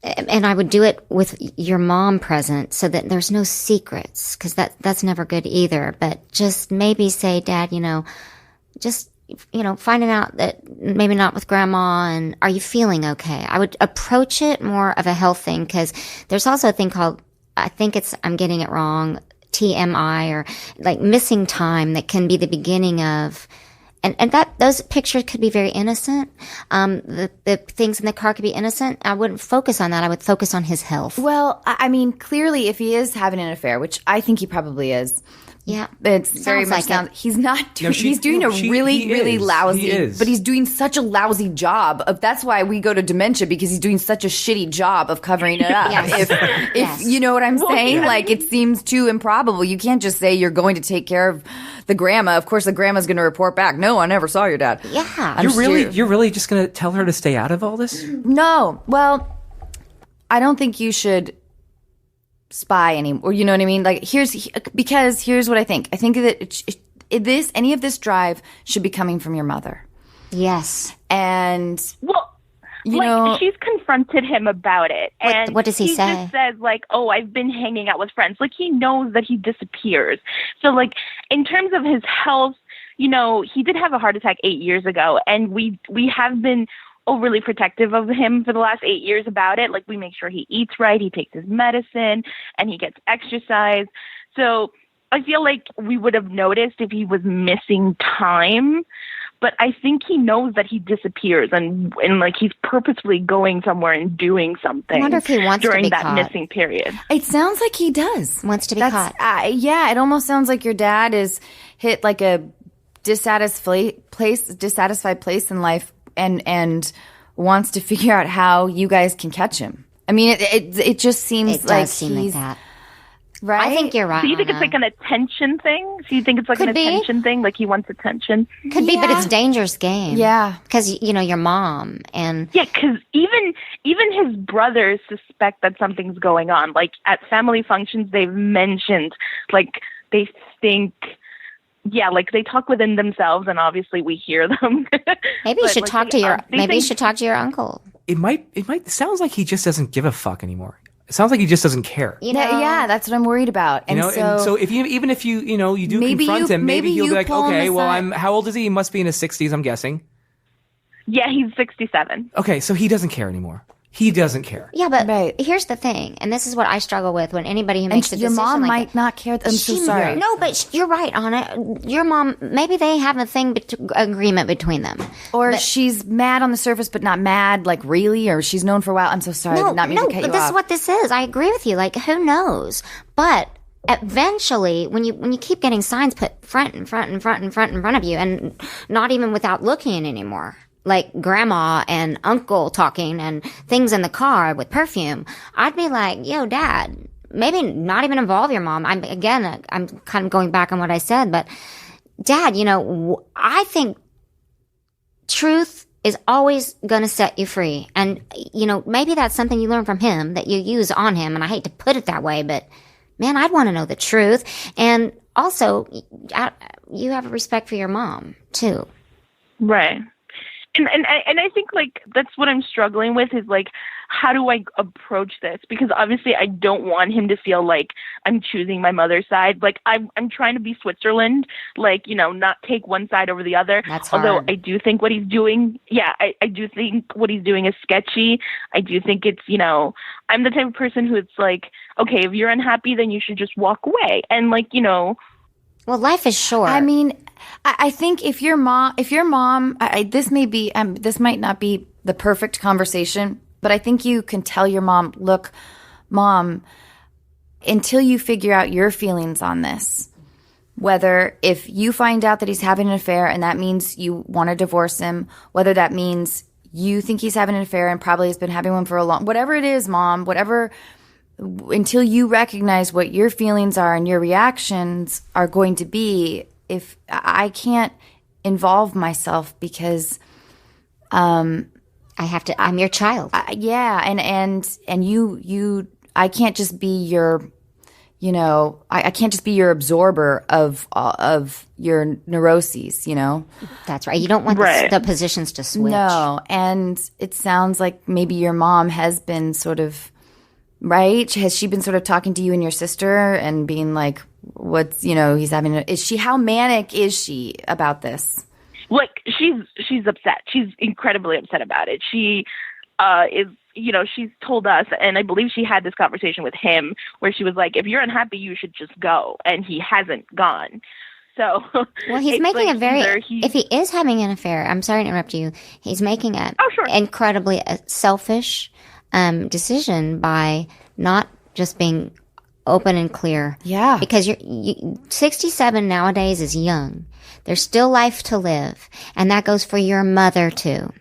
and I would do it with your mom present so that there's no secrets, because that's never good either. But just maybe say, Dad, finding out that maybe not with Grandma, and are you feeling okay? I would approach it more of a health thing, because there's also a thing called, I'm getting it wrong, TMI, or like missing time, that can be the beginning of. And that those pictures could be very innocent. The things in the car could be innocent. I wouldn't focus on that. I would focus on his health. Well, I mean, clearly, if he is having an affair, which I think he probably is. Yeah, it's very much he's not doing. He's doing really lousy. But he's doing such a lousy job of. That's why we go to dementia, because he's doing such a shitty job of covering it up. Yes. If you know what I'm saying, like, it seems too improbable. You can't just say you're going to take care of the grandma. Of course, the grandma's going to report back. No, I never saw your dad. Yeah, You're really just going to tell her to stay out of all this? No. Well, I don't think you should spy anymore. You know what I mean? Like, here's what I think. I think that any of this drive should be coming from your mother. Yes. And well, she's confronted him about it. And what does he say? He just says, like, oh, I've been hanging out with friends. Like, he knows that he disappears. So, like, in terms of his health, he did have a heart attack 8 years ago, and we have been overly protective of him for the last 8 years about it. Like, we make sure he eats right, he takes his medicine, and he gets exercise. So I feel like we would have noticed if he was missing time, but I think he knows that he disappears and like he's purposefully going somewhere and doing something. I wonder if he wants during to be that caught. missing period. It sounds like he does. Wants to be caught. Yeah, it almost sounds like your dad is hit like a dissatisfied place in life and wants to figure out how you guys can catch him. I mean, it just seems it does seem like that. Right? I think you're right. Do you think it's like an attention thing? Do you think it's like an attention thing? Like he wants attention? Could be, but it's a dangerous game. Yeah. Because, your mom and... Yeah, because even his brothers suspect that something's going on. Like at family functions, they've mentioned, like, they think... Yeah, like they talk within themselves, and obviously we hear them. Maybe you should talk to your uncle. It might sounds like he just doesn't give a fuck anymore. It sounds like he just doesn't care. Yeah, that's what I'm worried about. And so if you even if you do confront him, maybe he'll be like, okay, well, how old is he? He must be in his 60s, I'm guessing. Yeah, he's 67. Okay, so he doesn't care anymore. He doesn't care. Yeah, but here's the thing, and this is what I struggle with when anybody who makes a decision. Your mom like might not care. I'm so sorry. No, but you're right, Anna. Your mom, maybe they have a agreement between them. Or she's mad on the surface, but not mad, like really, or she's known for a while. I'm so sorry. No, not mean to cut you but this off. is what this is. I agree with you. Like, who knows? But eventually, when you keep getting signs put front of you, and not even without looking anymore, like grandma and uncle talking and things in the car with perfume, I'd be like, yo, Dad, maybe not even involve your mom. I'm kind of going back on what I said, but Dad, I think truth is always going to set you free. And, maybe that's something you learn from him that you use on him. And I hate to put it that way, but man, I'd want to know the truth. And also, you have a respect for your mom too. Right. And I think, like, that's what I'm struggling with is, like, how do I approach this? Because obviously I don't want him to feel like I'm choosing my mother's side. Like, I'm trying to be Switzerland, like, not take one side over the other. That's hard. Although I do think what he's doing, I do think what he's doing is sketchy. I do think it's, I'm the type of person who it's like, okay, if you're unhappy, then you should just walk away. And, like, well, life is short. I mean, I think if your mom, this might not be the perfect conversation, but I think you can tell your mom, look, Mom, until you figure out your feelings on this, whether if you find out that he's having an affair and that means you want to divorce him, whether that means you think he's having an affair and probably has been having one for a long, whatever it is, Mom, until you recognize what your feelings are and your reactions are going to be, if I can't involve myself because I have to. I'm your child. And you. I can't just be your. I can't just be your absorber of your neuroses. That's right. You don't want the positions to switch. No, and it sounds like maybe your mom has been sort of. Right? Has she been sort of talking to you and your sister and being like, he's having how manic is she about this? Like, she's upset. She's incredibly upset about it. She is, she's told us, and I believe she had this conversation with him where she was like, if you're unhappy, you should just go. And he hasn't gone. So, well, he's making if he is having an affair, I'm sorry to interrupt you, he's making an incredibly selfish decision by not just being open and clear. Yeah. Because 67 nowadays is young. There's still life to live. And that goes for your mother too.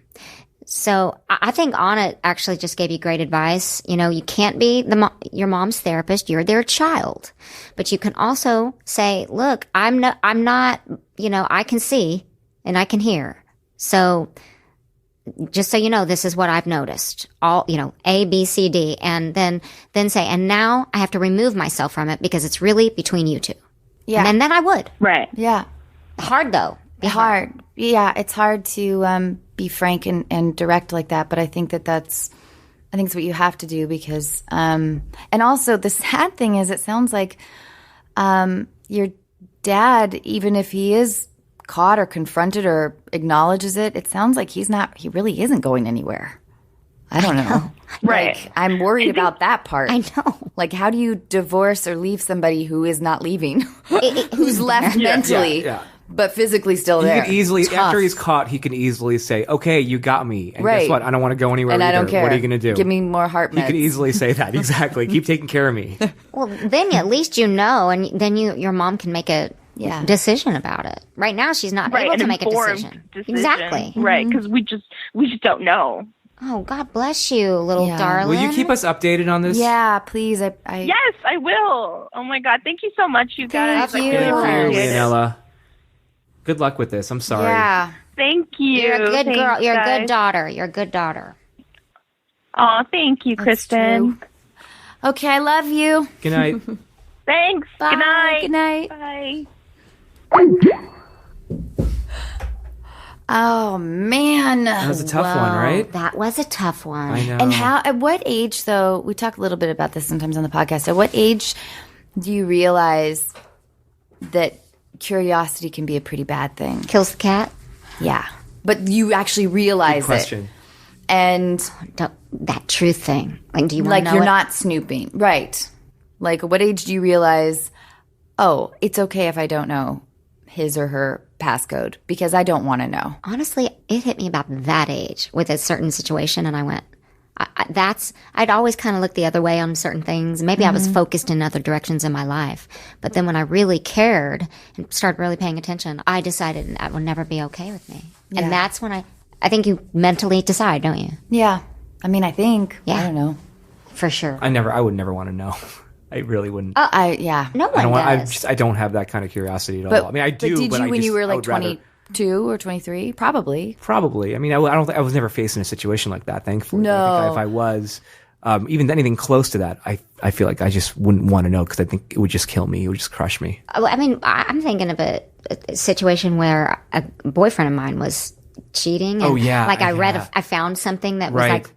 So I think Anna actually just gave you great advice. You can't be your mom's therapist. You're their child. But you can also say, look, I'm not, I can see and I can hear. So just so you know, this is what I've noticed. All, A, B, C, D, and then say, and now I have to remove myself from it because it's really between you two. Yeah. And then I would. Right. Yeah. Hard though. Hard. Yeah. It's hard to be frank and direct like that, but I think it's what you have to do because, and also the sad thing is it sounds like your dad, even if he is caught or confronted or acknowledges it, it sounds like he really isn't going anywhere. I don't know. Right. Like, I'm worried about that part. I know. Like, how do you divorce or leave somebody who is not leaving, who's left mentally, but physically still there? He can easily, Tough. after he's caught, he can easily say, "Okay, you got me." And Right. guess what? I don't want to go anywhere And either. I don't care. What are you going to do? Give me more heart He meds. could easily say that. Exactly. Keep taking care of me. Well, then at least you know, and then your mom can make a decision about it. Right now, she's not able an to make a informed decision. decision. Exactly. Right, because we just don't know. Oh, God bless you, little darling. Will you keep us updated on this? Yeah, please. I Yes, I will. Oh my God, thank you so much, you guys. Thank I you. really Good for you, appreciate it. Leonela. Good luck with this. I'm sorry. Yeah. Thank you. You're a good Thanks, girl. You're a guys. good daughter. You're a good daughter. Oh, thank you, Kristen. true. Okay, I love you. Good night. Thanks. Bye. Good night. Good night. Bye. Oh man, That was a tough one, right? That was a tough one. I know. And at what age, though? We talk a little bit about this sometimes on the podcast. At what age do you realize that curiosity can be a pretty bad thing? Kills the cat. Yeah, but you actually realize Good question. it, and That truth thing. Like, do you want like to know you're it? not snooping, right? Like, at what age do you realize? Oh, it's okay if I don't know his or her passcode because I don't want to know. Honestly, it hit me about that age with a certain situation, and I went, I'd always kind of look the other way on certain things. Maybe I was focused in other directions in my life. But then when I really cared and started really paying attention, I decided that would never be okay with me. Yeah. And that's when I think you mentally decide, don't you? Yeah, I mean, I think. Yeah. I don't know. For sure. I would never want to know. I really wouldn't. Oh, No one does. I don't have that kind of curiosity at But all. I mean, I do. But did but you I when just, you were I like would rather- 22 or 23? Probably. Probably. I mean, I was never faced in a situation like that, thankfully. No. I think if I was, even anything close to that, I feel like I just wouldn't want to know because I think it would just kill me. It would just crush me. I mean, I'm thinking of a situation where a boyfriend of mine was cheating. And Oh, yeah, Like yeah. I found something that was Right.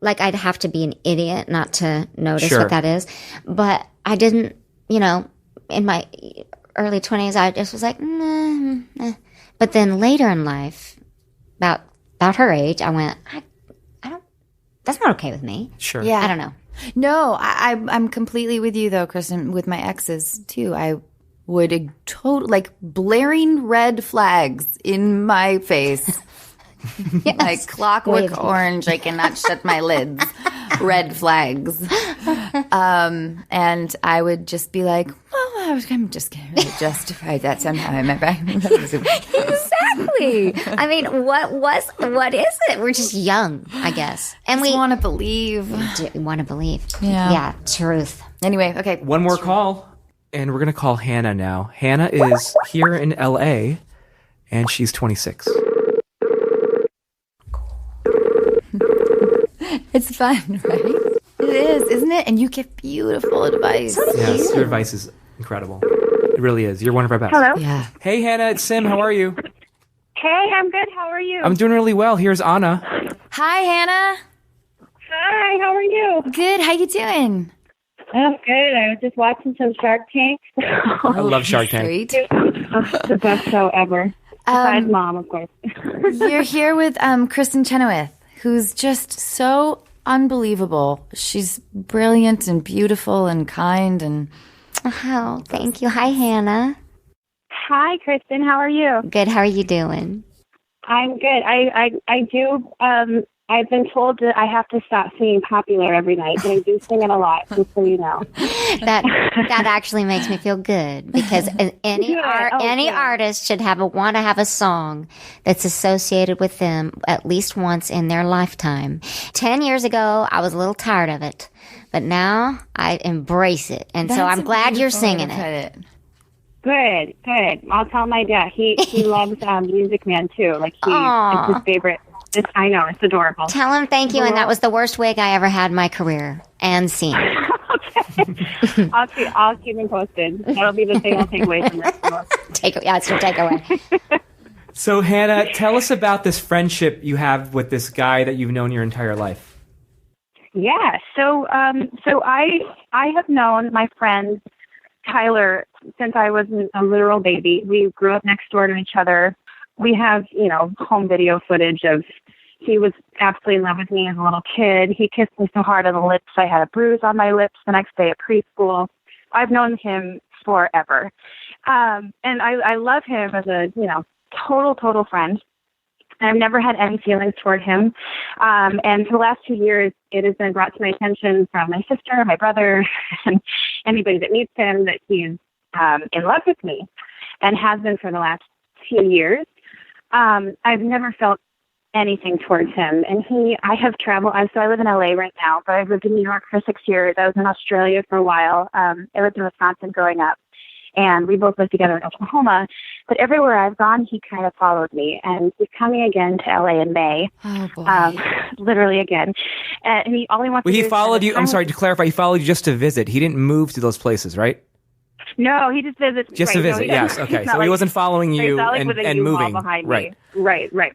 like I'd have to be an idiot not to notice Sure. what that is. But I didn't, in my early 20s, I just was like, nah. But then later in life, about her age, I went, I don't, that's not okay with me. Sure. Yeah. I don't know. No, I'm completely with you though, Kristen. With my exes too, I would like blaring red flags in my face, like Clockwork Orange. I cannot shut my lids. Red flags, and I would just be like, "Well, I'm just going to justify that somehow." Exactly. I mean, what is it? We're just young, I guess. And we want to believe. want to believe. Yeah. Yeah, truth. Anyway, okay. One more call, and we're going to call Hannah now. Hannah is here in LA, and she's 26. It's fun, right? It is, isn't it? And you give beautiful advice. Yes, your advice is incredible. It really is. You're one of our best. Hello. Yeah. Hey, Hannah, it's Sim. How are you? Hey, I'm good. How are you? I'm doing really well. Here's Anna. Hi, Hannah. Hi, how are you? Good. How you doing? I'm good. I was just watching some Shark Tank. I love Shark Tank. Great. The best show ever. Besides Mom, of course. You're here with Kristen Chenoweth, who's just so unbelievable. She's brilliant and beautiful and kind and Oh, thank you. Hi, Hannah. Hi, Kristen. How are you? Good. How are you doing? I'm good. I do. I've been told that I have to stop singing Popular every night, but I do sing it a lot, just so you know. That actually makes me feel good because any Good. Oh, good. artist should want to have a song that's associated with them at least once in their lifetime. 10 years ago, I was a little tired of it, but now I embrace it, and so I'm glad you're singing it. Good, good. I'll tell my dad. He loves Music Man too. Like Aw. it's his favorite. I know, it's adorable. Tell him thank you, and that was the worst wig I ever had in my career, and scene. Okay. I'll keep him posted. That'll be the thing I'll take away from this. It's your takeaway. So, Hannah, tell us about this friendship you have with this guy that you've known your entire life. Yeah. So I have known my friend Tyler since I was a literal baby. We grew up next door to each other. We have, home video footage of he was absolutely in love with me as a little kid. He kissed me so hard on the lips, I had a bruise on my lips the next day at preschool. I've known him forever. And I love him as a, total friend. I've never had any feelings toward him. And for the last 2 years, it has been brought to my attention from my sister, my brother, and anybody that meets him that he's in love with me and has been for the last few years. I've never felt anything towards him. And I have traveled. So I live in LA right now, but I've lived in New York for 6 years. I was in Australia for a while. I lived in Wisconsin growing up. And we both lived together in Oklahoma. But everywhere I've gone, he kind of followed me. And he's coming again to LA in May. Oh, boy. Literally again. And all he wants to do He is followed you. I'm sorry to to clarify. He followed you just to visit. He didn't move to those places, right? No, he just visits. Just to visit. No, Yes. Okay. So he wasn't following you and moving. Behind right. Me. Right.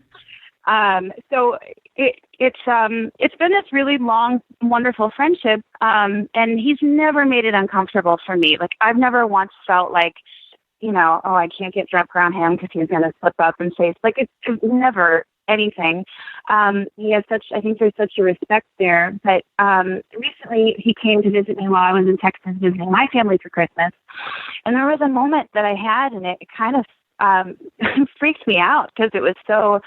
So it's been this really long, wonderful friendship. And he's never made it uncomfortable for me. Like I've never once felt like, I can't get drunk around him because he's going to slip up and say, like, it's never anything. He has I think there's such a respect there. But recently he came to visit me while I was in Texas visiting my family for Christmas. And there was a moment that I had, and it kind of freaked me out because it was so,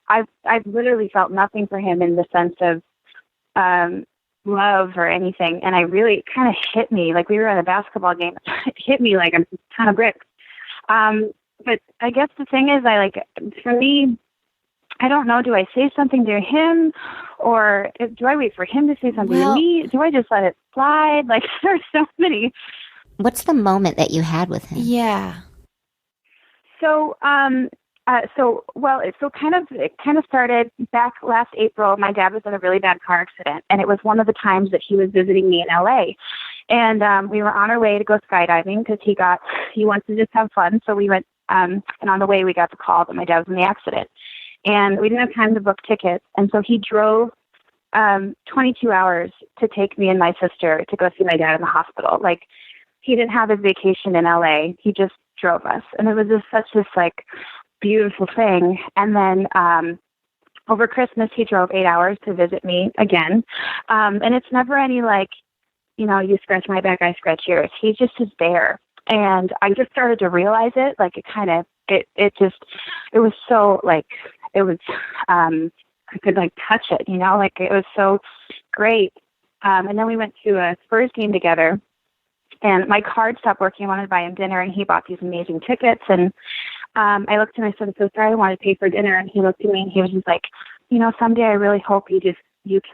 I've literally felt nothing for him in the sense of love or anything. And it kind of hit me like we were at a basketball game. It hit me like a ton of bricks. But I guess the thing is, for me, I don't know, do I say something to him or do I wait for him to say something to me? Do I just let it slide? Like there's so many. What's the moment that you had with him? Yeah. So, it kind of started back last April. My dad was in a really bad car accident, and it was one of the times that he was visiting me in LA. And we were on our way to go skydiving because he wants to just have fun. So we went, and on the way we got the call that my dad was in the accident, and we didn't have time to book tickets. And so he drove 22 hours to take me and my sister to go see my dad in the hospital. Like he didn't have his vacation in LA. He just drove us, and it was just such this like beautiful thing. And then over Christmas he drove 8 hours to visit me again, and it's never any like, you scratch my back, I scratch yours. He just is there, and I just started to realize it. Like it was so like it was I could like touch it, like it was so great. And then we went to a Spurs game together. And my card stopped working. I wanted to buy him dinner, and he bought these amazing tickets. And I looked at him and I said, "I'm so sorry, I wanted to pay for dinner." And he looked at me and he was just like, "Someday I really hope you can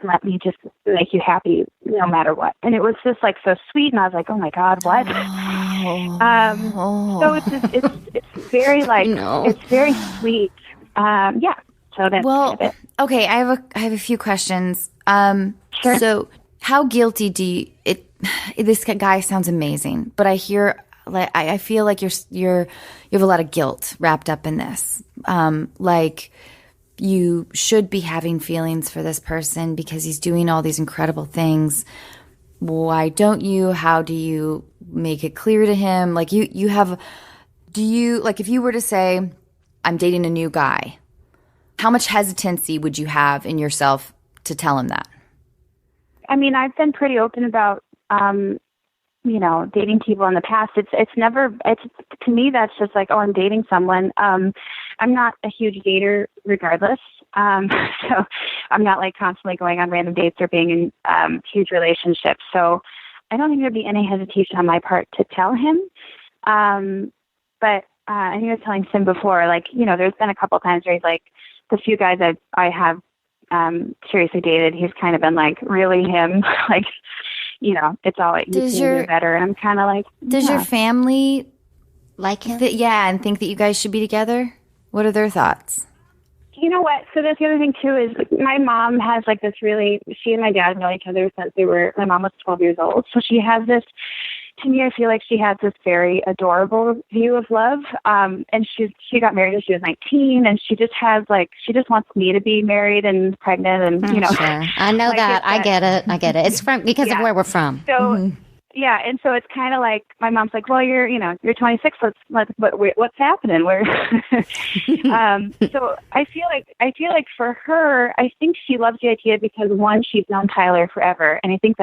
let me just make you happy no matter what." And it was just like so sweet. And I was like, "Oh my God, what?" So it's very like, it's very sweet. Yeah. So that's kind of it. Okay. I have a few questions. Sure. So how guilty this guy sounds amazing, but I feel like you have a lot of guilt wrapped up in this. Like you should be having feelings for this person because he's doing all these incredible things. Why don't you? How do you make it clear to him? Like if you were to say, "I'm dating a new guy," how much hesitancy would you have in yourself to tell him that? I mean, I've been pretty open about, dating people in the past. It's to me, that's just like, oh, I'm dating someone. I'm not a huge dater regardless. So I'm not like constantly going on random dates or being in huge relationships. So I don't think there'd be any hesitation on my part to tell him. But I think I was telling Sim before, like, there's been a couple times where he's like, the few guys I have seriously dated, he's kind of been like, really him? Like, it's all like, you can do better. And I'm kind of like, does your family like him? And think that you guys should be together? What are their thoughts? You know what? So that's the other thing too is my mom has like this she and my dad know each other since my mom was 12 years old. So she has this to me, I feel like she has this very adorable view of love. And she got married when she was 19, and she just wants me to be married and pregnant, and Sure. I know like that. I get it. It's because of where we're from. So yeah, and so it's kind of like my mom's like, well, you're 26. What's happening? Where? So I feel like for her, I think she loves the idea because one, she's known Tyler forever, and I think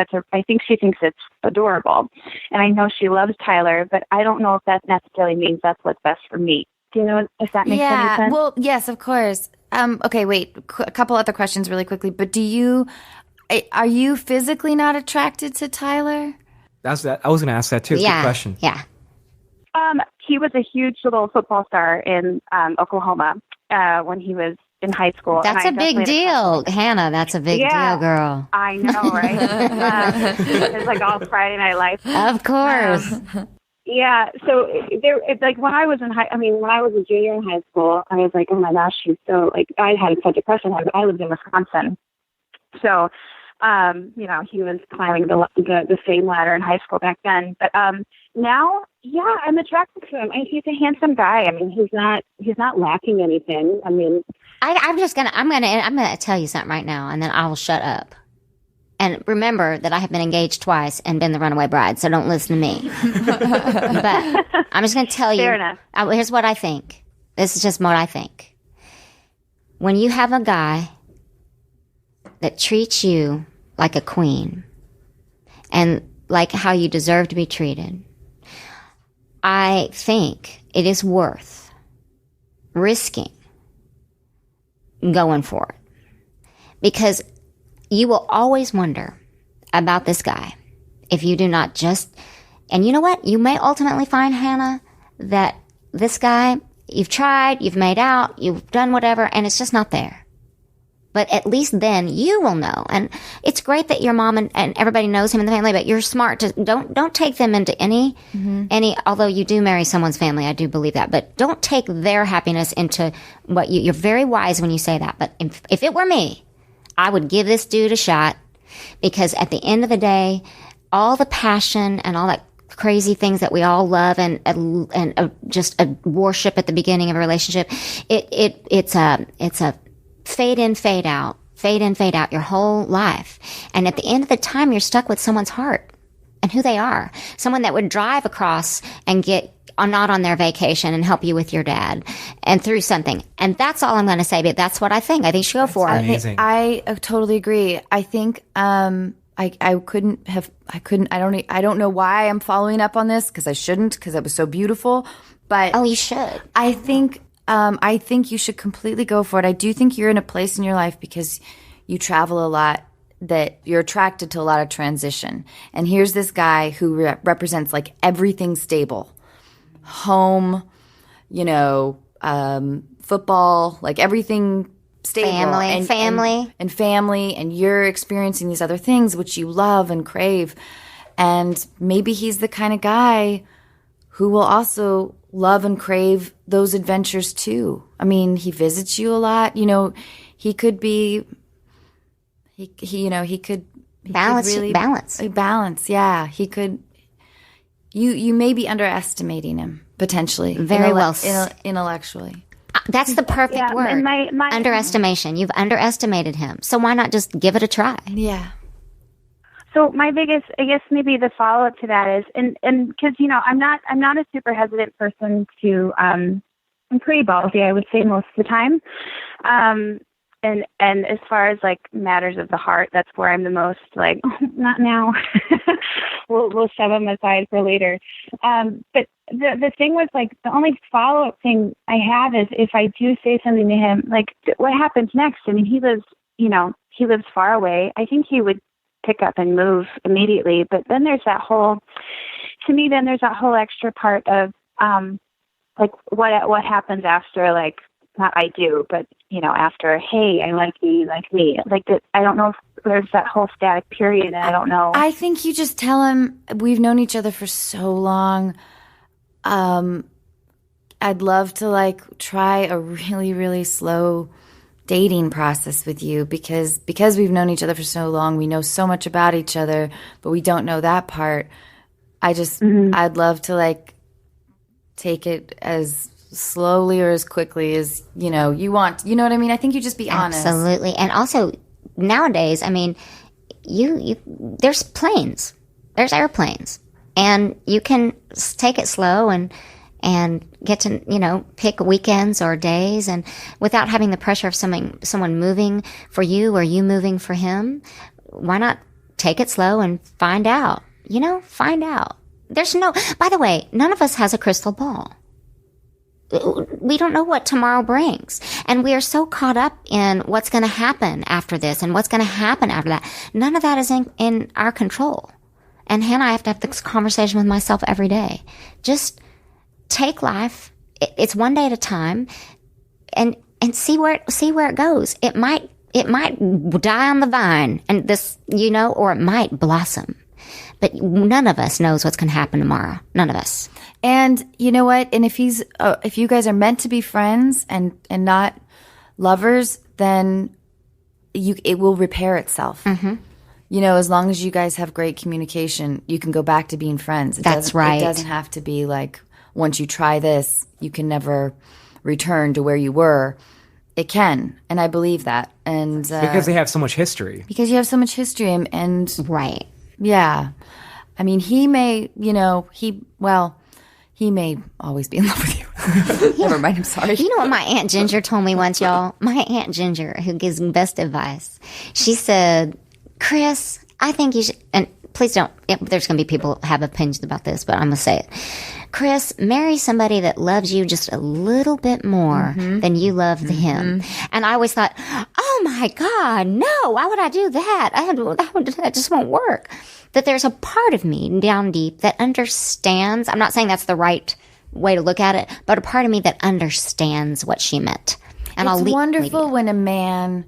she thinks it's adorable, and I know she loves Tyler, but I don't know if that necessarily means that's what's best for me. Do you know if that makes any sense? Well, yes, of course. Okay, wait, a couple other questions really quickly. But are you physically not attracted to Tyler? That's that. I was going to ask that too. Good question. Yeah. He was a huge little football star in Oklahoma when he was in high school. That's a big deal, Hannah. That's a big deal, girl. I know, right? It's like all Friday Night Lights. Of course. So like when I was when I was a junior in high school, I was like, oh my gosh, she's so like, I had such a crush on her. I lived in Wisconsin, so. He was climbing the fame ladder in high school back then. But now, I'm attracted to him. He's a handsome guy. I mean, he's not lacking anything. I mean, I'm gonna tell you something right now, and then I will shut up. And remember that I have been engaged twice and been the runaway bride, so don't listen to me. But I'm just gonna tell you. Fair enough. Here's what I think. This is just what I think. When you have a guy that treats you like a queen and like how you deserve to be treated, I think it is worth risking going for it, because you will always wonder about this guy if you do not just, and you know what? You may ultimately find, Hannah, that this guy, you've tried, you've made out, you've done whatever, and it's just not there. But at least then you will know. And it's great that your mom and everybody knows him in the family, but you're smart to don't take them into any, although you do marry someone's family, I do believe that, but don't take their happiness into what you're very wise when you say that. But if it were me, I would give this dude a shot, because at the end of the day, all the passion and all that crazy things that we all love and just a worship at the beginning of a relationship, it's a fade in, fade out your whole life. And at the end of the time, you're stuck with someone's heart and who they are. Someone that would drive across and get not on their vacation and help you with your dad and through something. And that's all I'm going to say, but that's what I think. I think you should go for it. Amazing. I totally agree. I think, I don't know why I'm following up on this, because I shouldn't, because it was so beautiful. But you should. I think you should completely go for it. I do think you're in a place in your life, because you travel a lot, that you're attracted to a lot of transition. And here's this guy who represents like everything stable. Home, football, like everything stable. Family. And you're experiencing these other things which you love and crave. And maybe he's the kind of guy who will also love and crave those adventures too. I mean, he visits you a lot. He could be, he could balance. Yeah. He could, you may be underestimating him potentially. Very well. Intellectually. That's the perfect word. And my underestimation. You've underestimated him. So why not just give it a try? Yeah. So my biggest, I guess maybe the follow up to that is, and because I'm not a super hesitant person to, I'm pretty ballsy, I would say, most of the time, and as far as like matters of the heart, that's where I'm the most like, not now. we'll shove them aside for later. But the thing was, like, the only follow up thing I have is if I do say something to him, like, what happens next? I mean, he lives far away. I think he would pick up and move immediately. But then there's that whole extra part of, like, what happens after, like, not I do, but, after, hey, I like you, you like me. Like, that, I don't know if there's that whole static period, and I don't know. I think you just tell him, we've known each other for so long. I'd love to, like, try a really, really slow dating process with you, because we've known each other for so long, we know so much about each other, but we don't know that part. I'd love to like take it as slowly or as quickly as, you want. You know what I mean? I think you just be honest. Absolutely. And also nowadays, I mean, there's planes, there's airplanes, and you can take it slow and get to, pick weekends or days, and without having the pressure of someone moving for you or you moving for him. Why not take it slow and find out? Find out. By the way, none of us has a crystal ball. We don't know what tomorrow brings. And we are so caught up in what's going to happen after this and what's going to happen after that. None of that is in our control. And Hannah, I have to have this conversation with myself every day. Just take life. It's one day at a time, and see where it goes. It might die on the vine, and this, or it might blossom. But none of us knows what's going to happen tomorrow. None of us. And you know what? And if you guys are meant to be friends and not lovers, then it will repair itself. Mm-hmm. As long as you guys have great communication, you can go back to being friends. That's right. It doesn't have to be like, once you try this, you can never return to where you were. It can, and I believe that. And because they have so much history. Because you have so much history, and right. Yeah. I mean, he may, he may always be in love with you. Never mind, I'm sorry. You know what my Aunt Ginger told me once, y'all? My Aunt Ginger, who gives me best advice, she said, Chris, I think you should, and please don't, there's going to be people who have opinions about this, but I'm going to say it. Chris, marry somebody that loves you just a little bit more than you love him. And I always thought, oh my God, no, why would I do that? That just won't work. That there's a part of me down deep that understands. I'm not saying that's the right way to look at it, but a part of me that understands what she meant. And it's wonderful when a man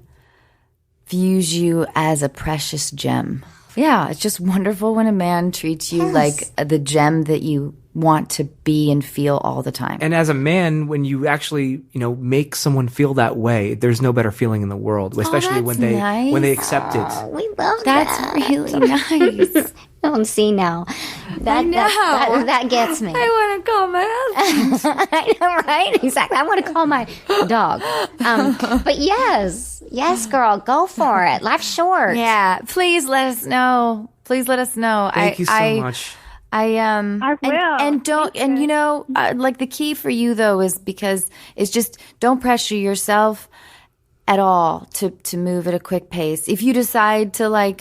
views you as a precious gem. Yeah, it's just wonderful when a man treats you like the gem that you want to be and feel all the time. And as a man, when you actually, make someone feel that way, there's no better feeling in the world, especially when they accept it. We love that's that. Really nice. See now. That gets me. I want to call my husband. I know, right? Exactly. I want to call my dog. But yes, girl, go for it. Life's short. Yeah. Please let us know. Thank you so much. I will. And don't, and like the key for you though is because it's just don't pressure yourself at all to move at a quick pace. If you decide to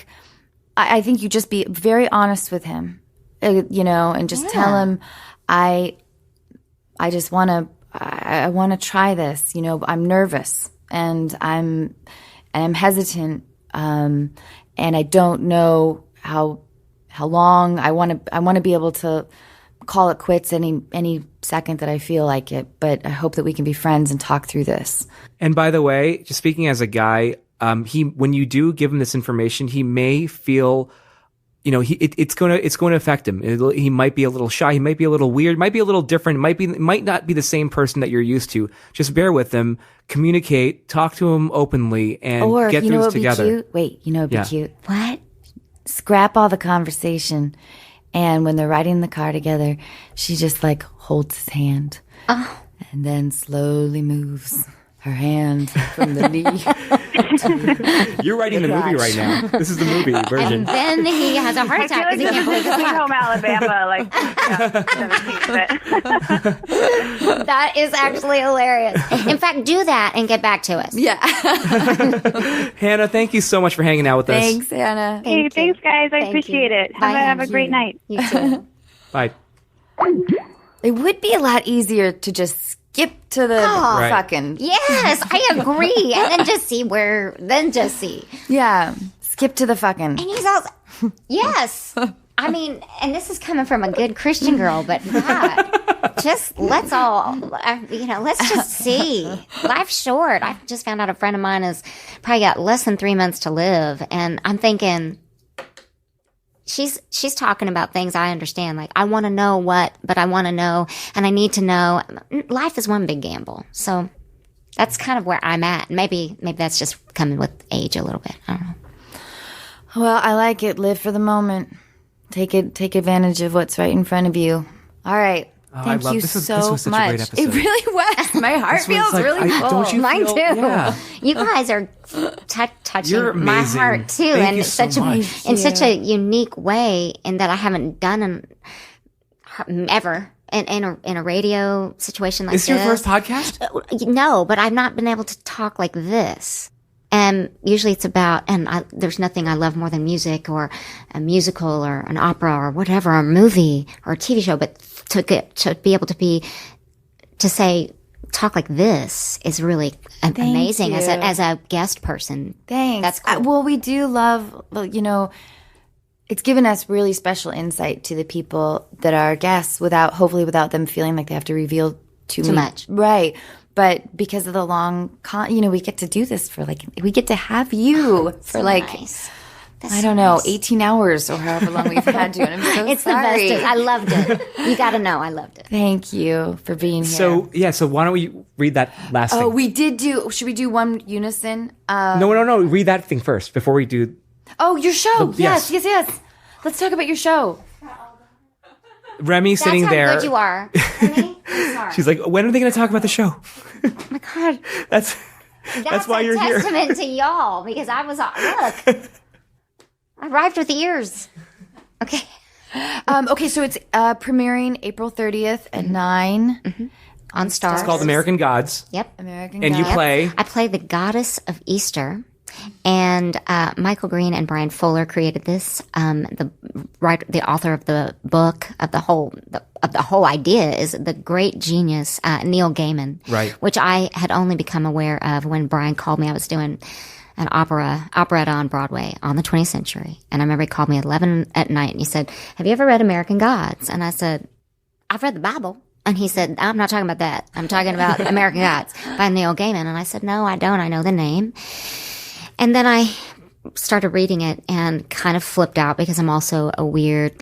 I think you just be very honest with him, and just tell him, I just want to try this. I'm nervous and I'm hesitant, and I don't know how long. I want to be able to call it quits any second that I feel like it. But I hope that we can be friends and talk through this. And by the way, just speaking as a guy, when you do give him this information, he may feel, it's going to affect him. He might be a little shy. He might be a little weird. Might be a little different. Might not be the same person that you're used to. Just bear with him. Communicate. Talk to him openly, and get through this together. Cute? Wait, it'd be cute. What? Scrap all the conversation, and when they're riding in the car together, she just holds his hand, and then slowly moves her hand from the knee. You're writing the movie right now. This is the movie version. And then he has a heart attack because he can't believe Sweet Home Alabama, That is actually hilarious. In fact, do that and get back to us. Yeah. Hannah, thank you so much for hanging out with us. Thanks, Hannah. Hey, thanks, guys. I appreciate it. Have a great night. You too. Bye. It would be a lot easier to just skip to the fucking. Yes, I agree. And then just see. Yeah. Skip to the fucking. And he's also, yes. I mean, and this is coming from a good Christian girl, but God, just let's just see. Life's short. I just found out a friend of mine has probably got less than 3 months to live. And I'm thinking, she's talking about things I understand. Like, I want to know but I want to know, and I need to know. Life is one big gamble. So that's kind of where I'm at. Maybe that's just coming with age a little bit. I don't know. Well, I like it. Live for the moment. Take advantage of what's right in front of you. All right. Thank you this so was such much. a great episode. It really was. My heart feels like, really full. don't you Mine feel, too. Yeah. You guys are touching You're my amazing. heart too, Thank and you it's so such much. in such a unique way, in that I haven't done ever in a radio situation like Is this. this your first podcast? No, but I've not been able to talk like this. And usually it's about, there's nothing I love more than music or a musical or an opera or whatever, or a movie or a TV show, but to be able to talk like this is really amazing you. as a guest person. Thanks. That's cool. Well, we do love, it's given us really special insight to the people that are guests hopefully without them feeling like they have to reveal too much. Right. But because of the long, we get to do this we get to have you for Nice. I don't know, 18 hours or however long we've had you. And I'm so It's sorry. the best. I loved it. You got to know, I loved it. Thank you for being here. So why don't we read that last thing? Oh, we did should we do one unison? No. Read that thing first before we do. Oh, your show. Yes. Yes. Let's talk about your show. Remy That's sitting how there. good you are. Remy? I'm sorry. She's like, when are they going to talk about the show? Oh my God. That's why you're here. That's a testament to y'all, because I was, look, I arrived with ears. Okay. Okay, so it's premiering April 30th at 9 On Stars. It's called American Gods. Yep. American And you Gods. play. I play the goddess of Easter, and Michael Green and Brian Fuller created this. The author of the book of the whole idea is the great genius Neil Gaiman, Right. Which I had only become aware of when Brian called me. I was doing an operetta on Broadway on the 20th century, and I remember he called me at 11 at night, and he said, "Have you ever read American Gods?" And I said, "I've read the Bible." And he said, "I'm not talking about that. I'm talking about American Gods by Neil Gaiman." And I said, "No, I don't. I know the name." And then I started reading it and kind of flipped out, because I'm also a weird,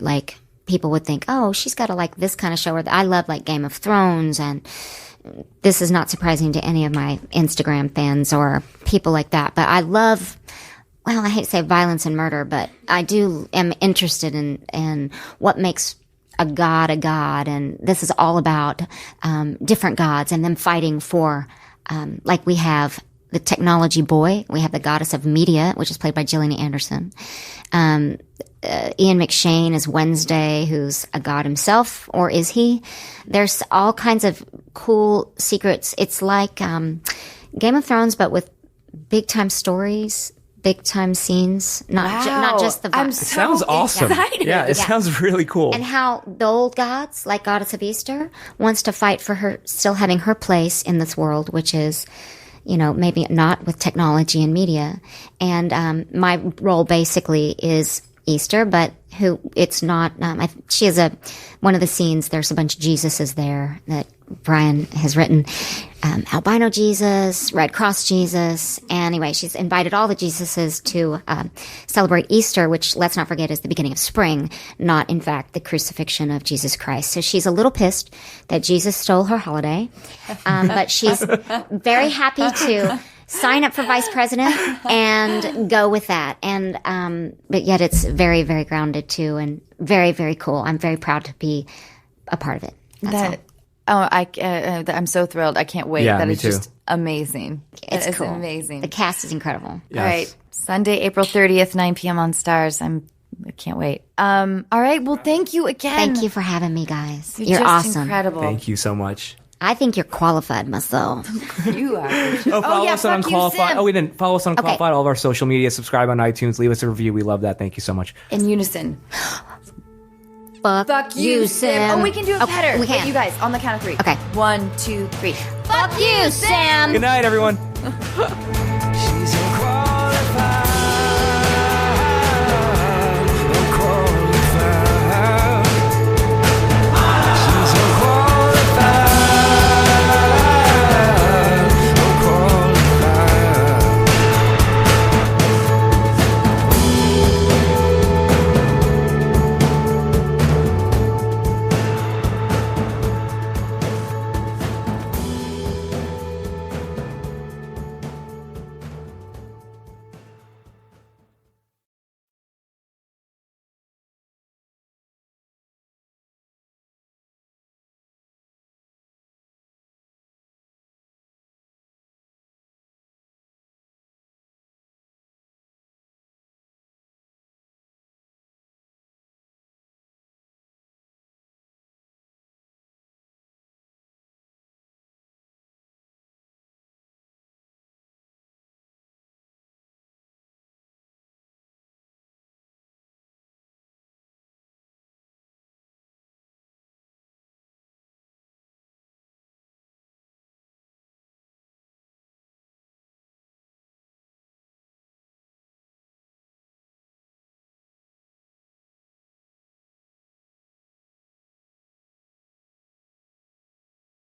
people would think, oh, she's got to like this kind of show. Or I love Game of Thrones, and this is not surprising to any of my Instagram fans or people like that. But I love, I hate to say violence and murder, but I am interested in what makes a god, and this is all about different gods and them fighting for, we have the technology boy, we have the goddess of media, which is played by Gillian Anderson. Ian McShane is Wednesday, who's a god himself, or is he? There's all kinds of cool secrets. It's like Game of Thrones, but with big time stories, big time scenes, not just the violence. It sounds awesome. excited. Yeah, it sounds really cool. And how the old gods, like Goddess of Easter, wants to fight for her, still having her place in this world, which is, maybe not with technology and media. And my role basically is Easter, but it's not. She is one of the scenes. There's a bunch of Jesuses there that Brian has written. Albino Jesus, Red Cross Jesus. Anyway, she's invited all the Jesuses to celebrate Easter, which, let's not forget, is the beginning of spring, not, in fact, the crucifixion of Jesus Christ. So she's a little pissed that Jesus stole her holiday, but she's very happy to sign up for vice president and go with that. And but yet it's very, very grounded, too, and very, very cool. I'm very proud to be a part of it. That's all. I'm so thrilled. I can't wait. Yeah, That me is too. just amazing. It's It's cool. amazing. The cast is incredible. Yes. All right. Sunday, April 30th, 9 p.m. on Stars. I can't wait. All right. Well, thank you again. Thank you for having me, guys. You're You're just awesome. incredible. Thank you so much. I think you're qualified myself. You are. Follow yeah, us on fuck you, Unqualified. Sim. Oh, we didn't. Follow us on Unqualified. All of our social media. Subscribe on iTunes. Leave us a review. We love that. Thank you so much. In unison. Fuck you, Sim. Oh, we can do it better. We can. Wait, you guys, on the count of 3. Okay. 1, 2, 3. Fuck you, Sam. Good night, everyone.